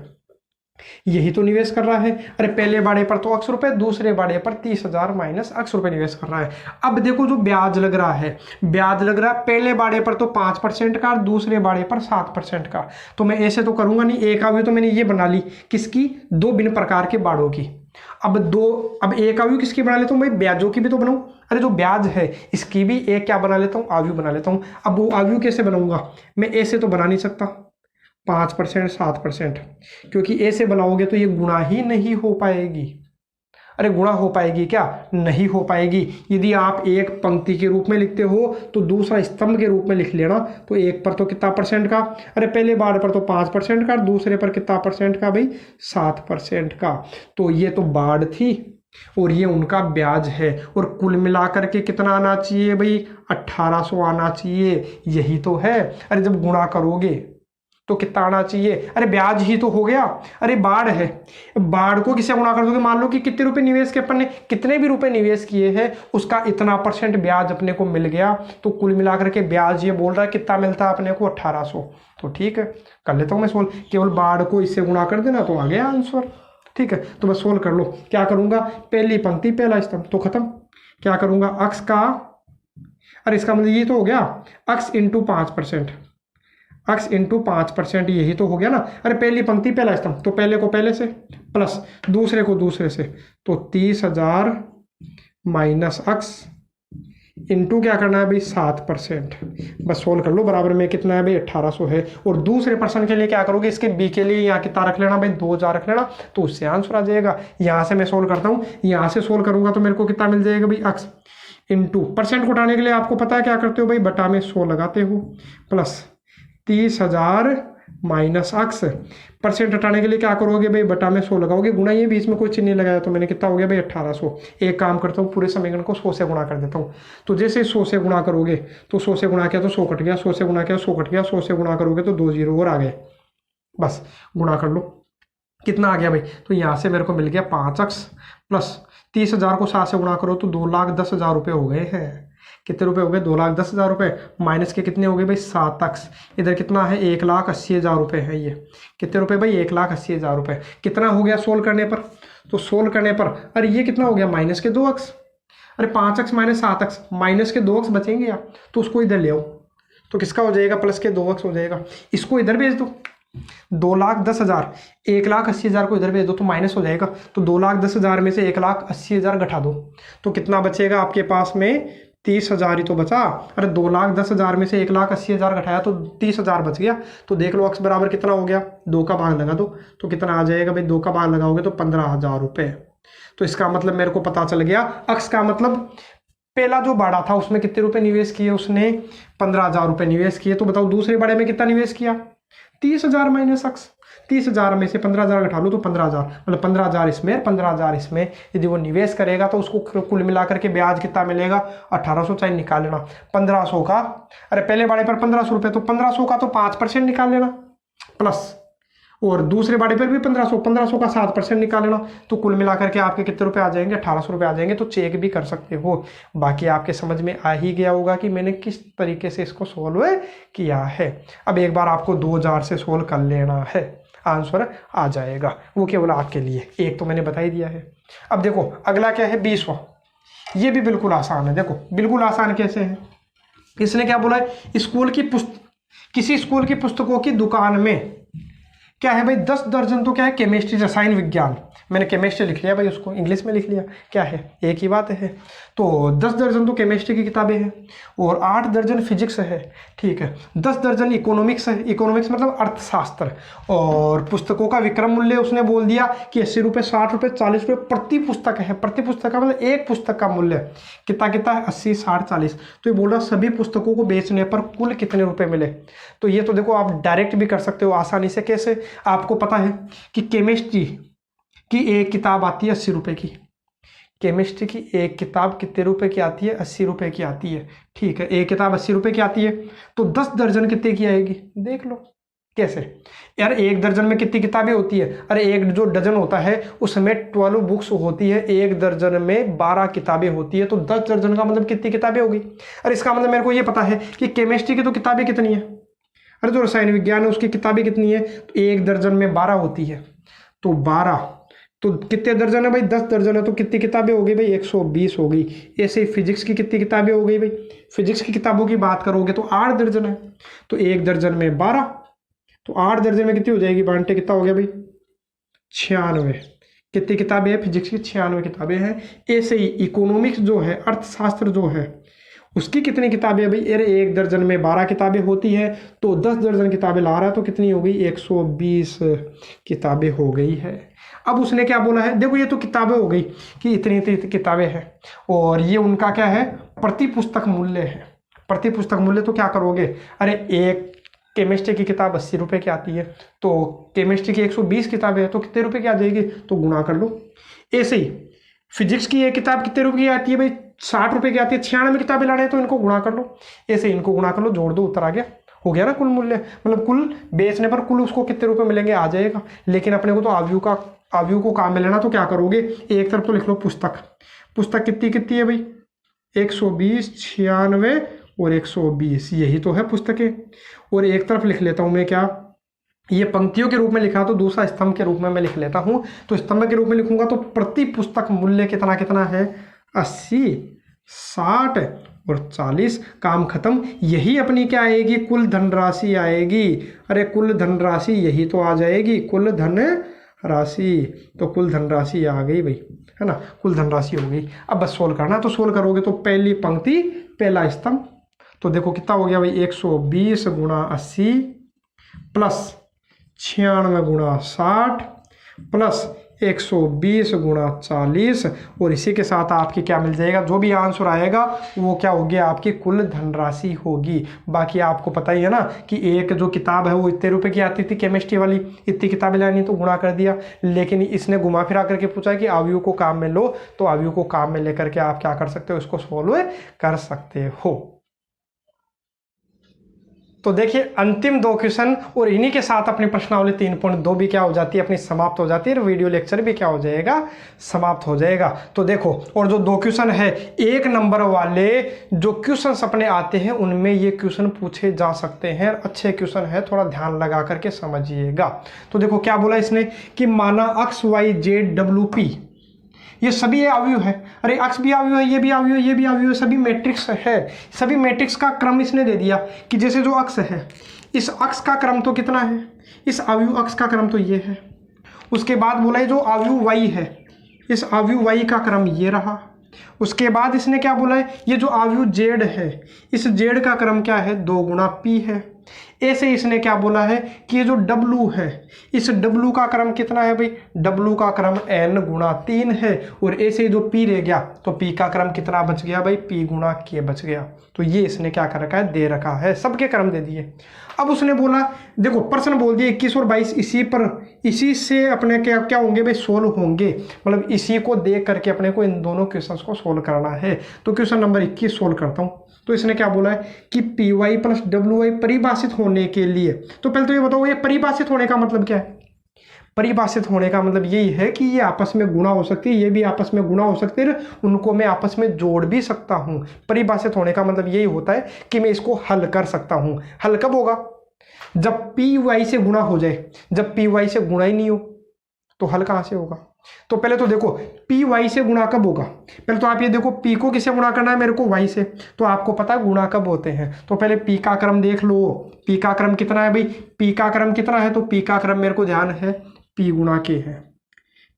यही तो निवेश कर रहा है। अरे पहले बाड़े पर तो x रुपए, दूसरे बाड़े पर 30,000 माइनस x रुपए निवेश कर रहा है। अब देखो जो ब्याज लग रहा है, ब्याज लग रहा है पहले बाड़े पर तो 5% का, दूसरे बाड़े पर 7% का। तो मैं ऐसे तो करूंगा नहीं, एक अवधि तो मैंने ये बना ली किसकी, 2 भिन्न प्रकार के बाड़ों की। अब एक अवयव किसकी बना लेता हूँ भाई, ब्याजों की भी तो बनाऊं। अरे जो ब्याज है इसकी भी एक क्या बना लेता हूँ, अवयव बना लेता हूँ। अब वो अवयव कैसे बनाऊंगा, मैं ऐसे तो बना नहीं सकता 5% 7%, क्योंकि ऐसे बनाओगे तो ये गुणा ही नहीं हो पाएगी। अरे गुणा हो पाएगी क्या, नहीं हो पाएगी। यदि आप एक पंक्ति के रूप में लिखते हो तो दूसरा स्तंभ के रूप में लिख लेना। तो एक पर तो कितना परसेंट का, अरे पहले बार पर तो 5% का, दूसरे पर कितना परसेंट का भाई, 7% का। तो ये तो बाढ़ थी और ये उनका ब्याज है, और कुल मिलाकर के कितना आना चाहिए भाई, 1800 आना चाहिए, यही तो है। अरे जब गुणा करोगे तो कितना आना चाहिए, अरे ब्याज ही तो हो गया। अरे बाढ़ है, बाढ़ को किसे गुणा कर दोगे, मान लो कि कितने रुपए निवेश के अपन ने, कितने भी रुपए निवेश किए हैं उसका इतना % ब्याज अपने को मिल गया। तो कुल मिलाकर के ब्याज ये बोल रहा है कितना मिलता है अपने को, 1800। तो ठीक है, कर लेता हूँ मैं सोल्व, केवल बाढ़ को इससे गुणा कर देना तो आ गया आंसर। ठीक है, तो बस सोल्व कर लो। क्या करूंगा, पहली पंक्ति पहला स्तंभ तो खत्म। क्या करूंगा, अक्स का, अरे इसका मतलब ये तो हो गया अक्स इंटू 5%, x इंटू 5%, यही तो हो गया ना। अरे पहली पंक्ति पहला स्तंभ, तो पहले को पहले से प्लस दूसरे को दूसरे से, तो 30,000 माइनस x इंटू क्या करना है भाई, 7%। बस सोल्व कर लो, बराबर में कितना है भाई, 1800 है। और दूसरे पर्सन के लिए क्या करोगे, इसके b के लिए यहाँ कितना रख लेना भाई, 2000 रख लेना, तो उससे आंसर आ जाएगा। यहाँ से मैं सोल्व करता हूँ, यहाँ से सोल्व करूंगा तो मेरे को कितना मिल जाएगा भाई, x इंटू परसेंट को उठाने के लिए आपको पता है क्या करते हो भाई, बटा में 100 लगाते हो, प्लस 30,000 माइनस x, परसेंट हटाने के लिए क्या करोगे भाई, बटा में 100 लगाओगे, गुणा ये बीच में कोई चिन्ह नहीं लगाया, तो मैंने कितना हो गया भाई, 1800। एक काम करता हूँ, पूरे समीकरण को 100 से गुणा कर देता हूँ। तो जैसे 100 से गुणा करोगे तो 100 से गुणा किया तो 100 कट गया, 100 से गुणा किया 100 कट गया, 100 से गुणा करोगे तो 2 जीरो और आ गए। बस गुणा कर लो, कितना आ गया भाई, तो यहाँ से मेरे को मिल गया 5x प्लस 30,000 को 7 से गुणा करो तो 2,10,000 रुपये हो गए हैं। कितने रुपए हो गए, 2,10,000 रुपये, माइनस के कितने हो गए भाई, 7x, इधर कितना है 1,80,000 रुपये है। ये कितने रुपए भाई, 1,80,000 रुपये। कितना हो गया सोल्व करने पर, तो सोल्व करने पर अरे ये कितना हो गया, माइनस के 2x, अरे 5x माइनस 7x, माइनस के 2x बचेंगे या, तो उसको इधर ले आओ, तो किसका हो जाएगा, प्लस के 2x हो जाएगा। इसको इधर भेज दो, 2,10,000, 1,80,000 को इधर भेज दो तो माइनस हो जाएगा। तो 2,10,000 में से 1,80,000 घटा दो तो कितना बचेगा आपके पास में, 30,000 ही तो बचा। अरे 2,10,000 में से 1,80,000 घटाया तो 30,000 बच गया। तो देख लो x बराबर कितना हो गया, 2 का भाग लगा दो तो कितना आ जाएगा भाई, 2 का भाग लगाओगे तो 15,000 रुपये। तो इसका मतलब मेरे को पता चल गया, x का मतलब पहला जो बाड़ा था उसमें कितने रुपए निवेश किए, उसने 15,000 रुपये निवेश किए। तो बताओ दूसरे बाड़े में कितना निवेश किया, 30,000 माइनस x, 30,000 में से 15,000 घटा लो तो 15,000, मतलब 15,000 इसमें 15,000 इसमें। यदि वो निवेश करेगा तो उसको कुल मिलाकर के ब्याज कितना मिलेगा, 1,800 चाहिए निकाल लेना। 1,500 का, अरे पहले बाड़े पर 1,500 रुपये, तो 1,500 का तो 5% निकाल लेना, प्लस और दूसरे बाड़े पर भी 1,500 का 7% निकाल लेना। तो कुल मिलाकर के आपके कितने रुपए आ जाएंगे, 1,800 रुपये आ जाएंगे। तो चेक भी कर सकते हो। बाकी आपके समझ में आ ही गया होगा कि मैंने किस तरीके से इसको सोल्व किया है। अब एक बार आपको 2,000 से सोल्व कर लेना है, आंसर आ जाएगा। वो केवल आपके लिए, एक तो मैंने बता ही दिया है। अब देखो अगला क्या है, 20वां। ये भी बिल्कुल आसान है। देखो बिल्कुल आसान कैसे है, इसने क्या बोला है, किसी स्कूल की पुस्तकों की दुकान में क्या है भाई, 10 दर्जन तो क्या है, केमिस्ट्री रसायन विज्ञान, मैंने केमिस्ट्री लिख लिया भाई, उसको इंग्लिश में लिख लिया, क्या है एक ही बात है। तो 10 दर्जन तो केमिस्ट्री की किताबें हैं और 8 दर्जन फिजिक्स है, ठीक है। 10 दर्जन इकोनॉमिक्स है, इकोनॉमिक्स मतलब अर्थशास्त्र। और पुस्तकों का विक्रय मूल्य उसने बोल दिया कि 80 रुपये, 60 रुपये, 40 रुपये प्रति पुस्तक है। प्रति पुस्तक का मतलब एक पुस्तक का मूल्य कितना कितना है, 80, 60, 40। तो ये बोल रहा सभी पुस्तकों को बेचने पर कुल कितने रुपये मिले। तो ये तो देखो आप डायरेक्ट भी कर सकते हो आसानी से। कैसे, आपको पता है कि केमिस्ट्री की एक किताब आती है 80 रुपये की, केमिस्ट्री की एक किताब कितने रुपए की आती है? 80 रुपये की आती है। ठीक है, एक किताब 80 रुपये की आती है, तो 10 दर्जन कितने की आएगी? देख लो कैसे यार, एक दर्जन में कितनी किताबें होती है? अरे एक जो डजन होता है उसमें 12 बुक्स होती है, एक दर्जन में 12 किताबें होती है, तो 10 दर्जन का मतलब कितनी किताबें होगी? अरे इसका मतलब मेरे को ये पता है कि केमिस्ट्री की तो किताबें कितनी है, अरे जो रसायन विज्ञान है उसकी किताबें कितनी है? तो एक दर्जन में 12 होती है, तो 12 तो कितने दर्जन है भाई? 10 दर्जन है, तो कितनी किताबें हो गई भाई? 120 हो गई। ऐसे ही फिजिक्स की कितनी किताबें हो गई भाई? फिजिक्स की किताबों की बात करोगे तो 8 दर्जन है, तो एक दर्जन में 12, तो 8 दर्जन में कितनी हो जाएगी? बांटे कितना हो गया भाई? 96। कितनी किताबें हैं फिजिक्स की? 96 किताबें हैं। ऐसे ही इकोनॉमिक्स जो है, अर्थशास्त्र जो है, उसकी कितनी किताबें है भाई? अरे एक दर्जन में 12 किताबें होती है, तो 10 दर्जन किताबें ला रहा है, तो कितनी हो गई? 120 किताबें हो गई है। अब उसने क्या बोला है? देखो ये तो किताबें हो गई कि इतनी इतनी किताबें हैं, और ये उनका क्या है? प्रति पुस्तक मूल्य है। प्रति पुस्तक मूल्य तो क्या करोगे? अरे एक केमिस्ट्री की किताब 80 रुपये की आती है, तो केमिस्ट्री की 120 किताबें हैं, तो कितने रुपए की आ जाएगी? तो गुणा कर लो। ऐसे ही फिजिक्स की एक किताब कितने रुपए की आती है भाई? 60 रुपये की आती है। 96 किताबें लाने हैं, तो इनको गुणा कर लो। ऐसे इनको गुणा कर लो, जोड़ दो, उत्तर आ गया। हो गया ना कुल मूल्य, मतलब कुल बेचने पर कुल उसको कितने रुपए मिलेंगे आ जाएगा। लेकिन अपने को तो आव्यूह को काम में लेना, तो क्या करोगे? एक तरफ तो लिख लो पुस्तक, पुस्तक कितनी कितनी है भाई? 120, 96 और 120, यही तो है पुस्तकें। और एक तरफ लिख लेता हूं मैं क्या? ये पंक्तियों के रूप में लिखा, तो दूसरा स्तंभ के रूप में मैं लिख लेता हूं। तो स्तंभ के रूप में लिखूंगा तो प्रति पुस्तक मूल्य कितना कितना है? 80, 60 और 40। काम खत्म। यही अपनी क्या आएगी? कुल धनराशि आएगी। अरे कुल धनराशि यही तो आ जाएगी, कुल धन राशि। तो कुल धनराशि आ गई भाई, है ना? कुल धनराशि हो गई। अब बस सोल्व करना, तो सोल्व करोगे तो पहली पंक्ति पहला स्तंभ, तो देखो कितना हो गया भाई? 120 गुणा 80 प्लस 96 गुणा 60 प्लस 120 गुणा 40, और इसी के साथ आपकी क्या मिल जाएगा? जो भी आंसर आएगा वो क्या होगी? आपकी कुल धनराशि होगी। बाकी आपको पता ही है ना कि एक जो किताब है वो इतने रुपए की आती थी केमिस्ट्री वाली, इतनी किताबें लानी, तो गुणा कर दिया। लेकिन इसने घुमा फिरा करके पूछा कि आव्यूह को काम में लो, तो आव्यूह को काम में लेकर के आप क्या कर सकते हो? इसको सोल्व कर सकते हो। तो देखिए अंतिम 2 क्वेश्चन, और इन्हीं के साथ अपनी प्रश्नावली 3.2 भी क्या हो जाती है? अपनी समाप्त हो जाती है, और वीडियो लेक्चर भी क्या हो जाएगा? समाप्त हो जाएगा। तो देखो, और जो 2 क्वेश्चन है, 1 नंबर वाले जो क्वेश्चन अपने आते हैं उनमें ये क्वेश्चन पूछे जा सकते हैं। अच्छे क्वेश्चन है, थोड़ा ध्यान लगा करके समझिएगा। तो देखो क्या बोला इसने कि माना x y z w p ये सभी ये अवयव है। अरे अक्ष भी अवयव है, ये भी अवयव है, ये भी अवयव है, सभी मैट्रिक्स है। सभी मैट्रिक्स का क्रम इसने दे दिया कि जैसे जो अक्ष है, इस अक्ष का क्रम तो कितना है? इस अवयव अक्ष का क्रम तो ये है। उसके बाद बोला है जो अवयव y है, इस अवयव y का क्रम ये रहा। उसके बाद इसने क्या बोला है? ये जो अवयव z है, इस z का क्रम क्या है? 2 गुणा p है। ऐसे इसने क्या बोला है कि ये जो W है, इस W का क्रम कितना है भाई? W का क्रम n गुणा 3 है। और ऐसे जो P रह गया, तो P का क्रम कितना बच गया भाई? P गुणा K बच गया। तो ये इसने क्या कर रखा है? दे रखा है, सबके क्रम दे दिए। अब उसने बोला, देखो प्रश्न बोल दिए 21 और 22, इसी से अपने क्या क्या होंगे भाई? सोल्व होंगे। मतलब इसी को देख करके अपने को इन दोनों क्वेश्चंस को सोल्व करना है। तो क्वेश्चन नंबर 21 सोल्व करता हूँ। तो इसने क्या बोला है कि P Y plus W Y परिभाषित होने के लिए, तो पहले तो ये बताओ, ये परिभाषित होने का मतलब क्या है? परिभाषित होने का मतलब यही है कि ये आपस में गुणा हो सकती है, ये भी आपस में गुणा हो सकते हैं, उनको मैं आपस में जोड़ भी सकता हूं। परिभाषित होने का मतलब यही होता है कि मैं इसको हल कर सकता हूं। हल कब होगा? जब पी वाई से गुणा हो जाए। जब पी वाई से गुणा ही नहीं हो तो हल कहां से होगा? तो पहले तो देखो पी वाई से गुणा कब होगा? पहले तो आप ये देखो, पी को किससे गुणा करना है मेरे को? वाई से। तो आपको पता है गुणा कब होते हैं। तो पहले पी का क्रम देख लो। पी का क्रम कितना है भाई? पी का क्रम कितना है? तो पी का क्रम मेरे को ध्यान है पी गुणा के है।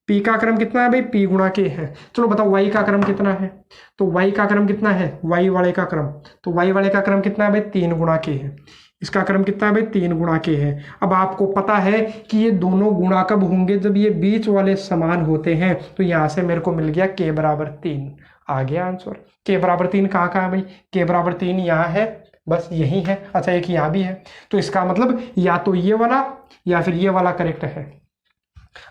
पी का क्रम कितना है भाई? पी गुणा के है। चलो बताओ वाई का क्रम कितना है? तो वाई का क्रम कितना है? वाई वाले का क्रम, तो वाई वाले का क्रम कितना है भाई? 3 गुणा के है। इसका क्रम कितना है भाई? 3 गुणा के है। अब आपको पता है कि ये दोनों गुणा कब होंगे? जब ये बीच वाले समान होते हैं। तो यहाँ से मेरे को मिल गया k बराबर 3। आ गया आंसर। k बराबर 3 कहाँ है भाई? k बराबर 3 यहाँ है, बस यही है। अच्छा एक यहाँ भी है। तो इसका मतलब या तो ये वाला या फिर ये वाला करेक्ट है।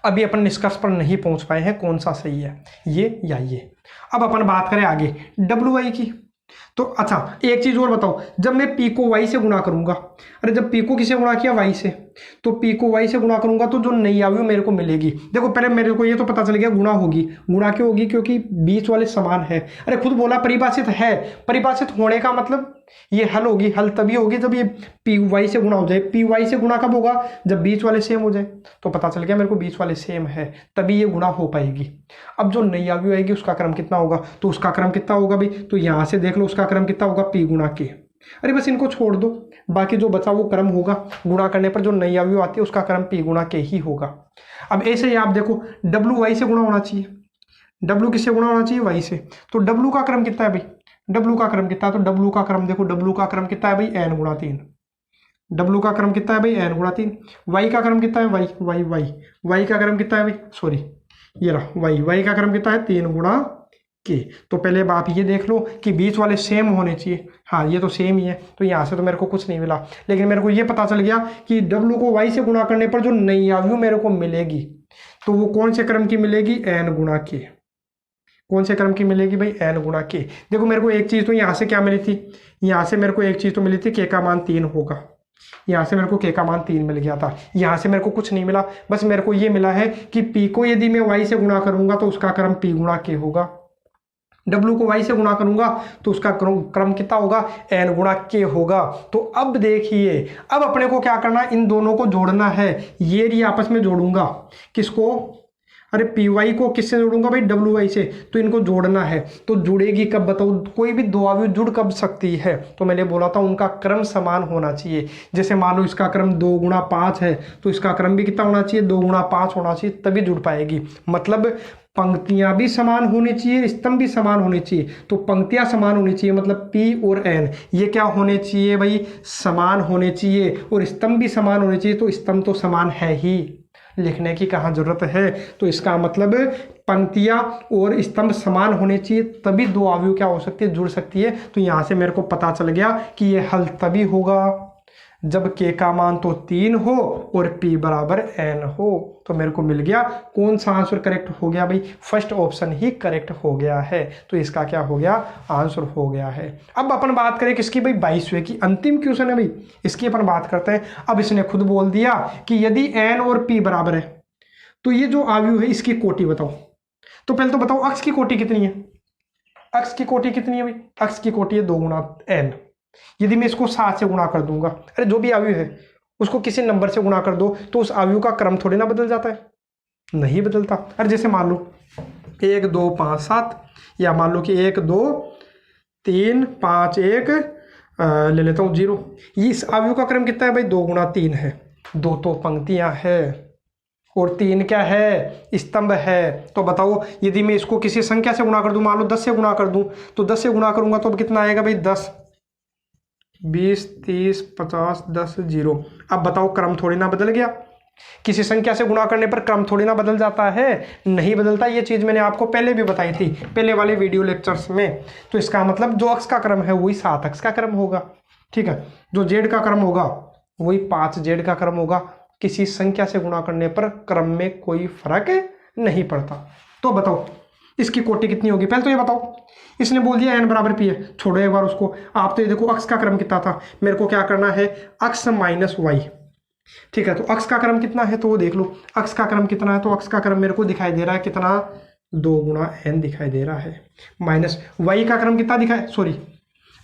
अभी अपन निष्कर्ष पर नहीं पहुंच पाए हैं कौन सा सही है, ये या ये। अब अपन बात करें आगे डब्ल्यू वाई की। तो अच्छा एक चीज और बताओ, जब मैं पी को वाई से गुणा करूंगा, अरे जब पी को किसे गुणा किया, वाई से, तो पी को वाई से गुणा करूंगा तो जो नई आयु मेरे को मिलेगी, देखो पहले मेरे को ये तो पता चल गया गुणा होगी। गुणा क्यों होगी, क्योंकि बीच वाले समान है। अरे खुद बोला परिभाषित है, परिभाषित होने का मतलब ये हल होगी, हल तभी होगी जब ये पी वाई से गुणा हो जाए। पी वाई से गुणा कब होगा, जब बीच वाले सेम हो जाए। तो पता चल गया मेरे को बीच वाले सेम है, तभी ये गुणा हो पाएगी। अब जो नई आयु आएगी उसका क्रम कितना होगा, तो उसका क्रम कितना होगा भाई, तो यहां से देख लो उसका क्रम कितना होगा, पी गुणा के। अरे बस इनको छोड़ दो, बाकी जो बचा वो क्रम होगा, गुणा करने पर जो नई आयु आती है उसका क्रम पी गुणा के ही होगा। अब ऐसे ही आप देखो डब्ल्यू वाई से गुणा होना चाहिए, डब्ल्यू किससे गुणा होना चाहिए, वाई से। तो डब्ल्यू का क्रम कितना है भाई, डब्ल्यू का क्रम कितना है, तो डब्ल्यू का क्रम देखो, डब्ल्यू का क्रम कितना है भाई, एन गुणा 3। डब्ल्यू का क्रम कितना है भाई, एन गुणा 3। वाई का क्रम कितना है, वाई वाई वाई वाई का क्रम कितना है भाई, सॉरी ये रहा वाई, वाई का क्रम कितना है, 3 गुणा के। तो पहले अब आप ये देख लो कि बीच वाले सेम होने चाहिए, हाँ ये तो सेम ही है, तो यहाँ से तो मेरे को कुछ नहीं मिला, लेकिन मेरे को ये पता चल गया कि डब्ल्यू को वाई से गुणा करने पर जो नई आयु मेरे को मिलेगी तो वो कौन से क्रम की मिलेगी, एन गुणा के। कौन से क्रम की मिलेगी भाई, एन गुणा के। देखो मेरे को एक चीज़ तो यहाँ से क्या मिली थी, यहाँ से मेरे को एक चीज़ तो मिली थी, के का मान 3 होगा। यहाँ से मेरे को के का मान 3 मिल गया था, यहाँ से मेरे को कुछ नहीं मिला, बस मेरे को ये मिला है कि पी को यदि मैं वाई से गुणा करूंगा तो उसका क्रम पी गुणा के होगा। डब्ल्यू को वाई से गुणा करूंगा तो उसका क्रम कितना होगा, एन गुणा के होगा। तो अब देखिए अब अपने को क्या करना, इन दोनों को जोड़ना है। ये आपस में जोड़ूंगा, किसको, अरे पी वाई को किससे जोड़ूंगा भाई, डब्ल्यू वाई से। तो इनको जोड़ना है, तो जुड़ेगी कब बताओ, कोई भी दो आयु जुड़ कब सकती है, तो मैंने बोला था उनका क्रम समान होना चाहिए। जैसे मान लो इसका क्रम 2 गुणा 5 है तो इसका क्रम भी कितना होना चाहिए, 2 गुणा 5 होना चाहिए, तभी जुड़ पाएगी। मतलब पंक्तियां भी समान होनी चाहिए, स्तंभ भी समान होने चाहिए। तो पंक्तियां समान होनी चाहिए, मतलब पी और एन ये क्या होने चाहिए भाई, समान होने चाहिए, और स्तंभ भी समान होने चाहिए। तो स्तंभ तो समान है ही, लिखने की कहाँ जरूरत है। तो इसका मतलब पंक्तियां और स्तंभ समान होने चाहिए, तभी दो आयु क्या हो सकती है, जुड़ सकती है। तो यहाँ से मेरे को पता चल गया कि ये हल तभी होगा जब के का मान तो 3 हो और p बराबर n हो। तो मेरे को मिल गया कौन सा आंसर करेक्ट हो गया भाई, फर्स्ट ऑप्शन ही करेक्ट हो गया है। तो इसका क्या हो गया, आंसर हो गया है। अब अपन बात करें किसकी भाई, 22वें की, अंतिम क्वेश्चन है भाई, इसकी अपन बात करते हैं। अब इसने खुद बोल दिया कि यदि n और p बराबर है तो ये जो आयु है इसकी कोटि बताओ। तो पहले तो बताओ अक्ष की कोटि कितनी है, अक्ष की कोटि कितनी है भाई, अक्ष की कोटि है 2 गुणा n। यदि मैं इसको 7 से गुणा कर दूंगा, अरे जो भी आयु है उसको किसी नंबर से गुणा कर दो तो उस आयु का क्रम थोड़ी ना बदल जाता है, नहीं बदलता। अरे जैसे मान लो 1 2 5 7, या मान लो कि 1 2 3 5 1 ले लेता हूँ 0। इस आयु का क्रम कितना है भाई, 2 गुणा 3 है। 2 तो पंक्तियां है और 3 क्या है, स्तंभ है। तो बताओ यदि मैं इसको किसी संख्या से गुणा कर दूं, मान लो 10 से गुणा कर दूं, तो 10 से गुणा करूंगा तो अब कितना आएगा भाई, 10 20 30 50 10 0। अब बताओ क्रम थोड़ी ना बदल गया, किसी संख्या से गुणा करने पर क्रम थोड़ी ना बदल जाता है, नहीं बदलता। ये चीज मैंने आपको पहले भी बताई थी, पहले वाले वीडियो लेक्चर्स में। तो इसका मतलब जो अक्ष का क्रम है वही 7 अक्ष का क्रम होगा, ठीक है। जो जेड का क्रम होगा वही 5 जेड का क्रम होगा। किसी संख्या से गुणा करने पर क्रम में कोई फर्क नहीं पड़ता। तो बताओ इसकी कोटि कितनी होगी, पहले तो ये बताओ। इसने बोल दिया n बराबर p है, छोड़ो एक बार उसको। आप तो ये देखो अक्ष का क्रम कितना था, मेरे को क्या करना है, अक्ष माइनस वाई, ठीक है। तो अक्ष का क्रम कितना है तो वो देख लो, अक्ष का क्रम कितना है, तो अक्ष का क्रम मेरे को दिखाई दे रहा है कितना, 2 गुणा n दिखाई दे रहा है, माइनस वाई का क्रम कितना दिखाए, सॉरी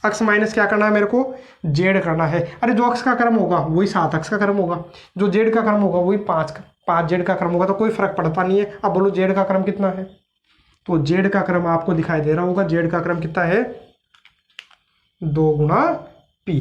अक्ष माइनस क्या करना है मेरे को, जेड करना है। अरे जो अक्ष का क्रम होगा वही 7 अक्ष का क्रम होगा, जो जेड का क्रम होगा वही 5 जेड का क्रम होगा। तो कोई फर्क पड़ता नहीं है। अब बोलो जेड का क्रम कितना है, तो जेड का क्रम आपको दिखाई दे रहा होगा, जेड का क्रम कितना है, 2 गुणा p।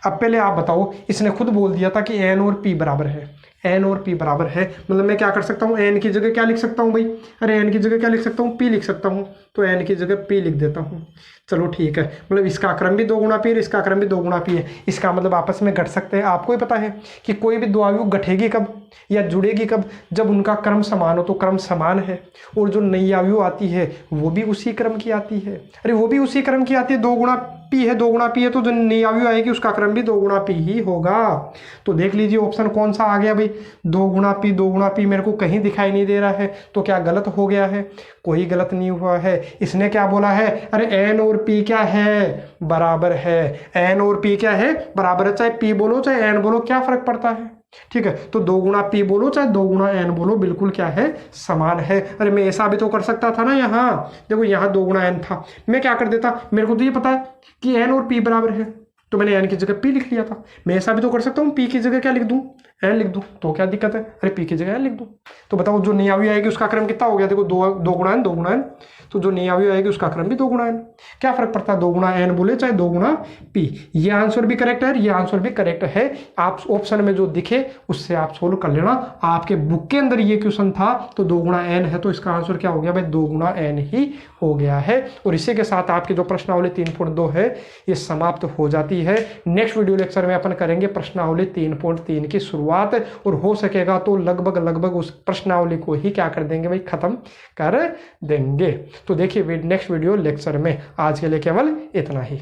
अब पहले आप बताओ, इसने खुद बोल दिया था कि n और p बराबर है, n और p बराबर है, मतलब मैं क्या कर सकता हूँ, n की जगह क्या लिख सकता हूँ भाई, अरे n की जगह क्या लिख सकता हूँ, p लिख सकता हूँ। तो n की जगह p लिख देता हूँ, चलो ठीक है। मतलब इसका क्रम भी 2 गुणा p है, इसका क्रम भी 2 गुणा p है। इसका मतलब आपस में घट सकते हैं। आपको ही पता है कि कोई भी दो आयु घटेगी कब या जुड़ेगी कब, जब उनका क्रम समान हो। तो क्रम समान है और जो नई आयु आती है वो भी उसी क्रम की आती है। अरे वो भी उसी क्रम की आती है, 2 गुणा पी है, 2 गुणा पी है, तो जो नियावी आएगी उसका क्रम भी 2 गुणा पी ही होगा। तो देख लीजिए ऑप्शन कौन सा आ गया भाई, 2 गुणा पी, 2 गुणा पी मेरे को कहीं दिखाई नहीं दे रहा है, तो क्या गलत हो गया है? कोई गलत नहीं हुआ है। इसने क्या बोला है, अरे एन और पी क्या है, बराबर है। एन और पी क्या है, बराबर है। चाहे पी बोलो चाहे एन बोलो, क्या फर्क पड़ता है? ठीक है, तो 2 गुणा पी बोलो चाहे 2 गुणा एन बोलो, बिल्कुल क्या है, समान है। अरे मैं ऐसा भी तो कर सकता था ना, यहाँ देखो यहाँ 2 गुणा एन था, मैं क्या कर देता, मेरे को तो ये पता है कि एन और पी बराबर है, तो मैंने एन की जगह पी लिख लिया था। मैं ऐसा भी तो कर सकता हूँ, पी की जगह क्या लिख दूँ, एन लिख दूँ, तो क्या दिक्कत है? अरे पी की जगह एन लिख दूँ। तो बताओ जो नियावी आएगी उसका क्रम कितना हो गया, देखो 2 गुणा एन, 2 गुणा एन, तो जो नियावी आएगी उसका क्रम भी 2 गुणा एन। क्या फर्क पड़ता है, 2 गुणा एन बोले चाहे 2 गुणा पी। ये आंसर भी करेक्ट है, ये आंसर भी करेक्ट है। आप ऑप्शन में जो दिखे उससे आप सोल्व कर लेना। आपके बुक के अंदर ये क्वेश्चन था, तो 2 गुणा एन है, तो इसका आंसर क्या हो गया भाई, 2 गुणा एन ही हो गया है। और इसी के साथ आपकी जो प्रश्नावली 3.2 है ये समाप्त हो जाती है। नेक्स्ट वीडियो लेक्चर में अपन करेंगे प्रश्नावली 3.3 की शुरुआत, और हो सकेगा तो लगभग उस प्रश्नावली को ही क्या कर देंगे भाई, खत्म कर देंगे। तो देखिए नेक्स्ट वीडियो लेक्चर में। आज के लिए केवल इतना ही।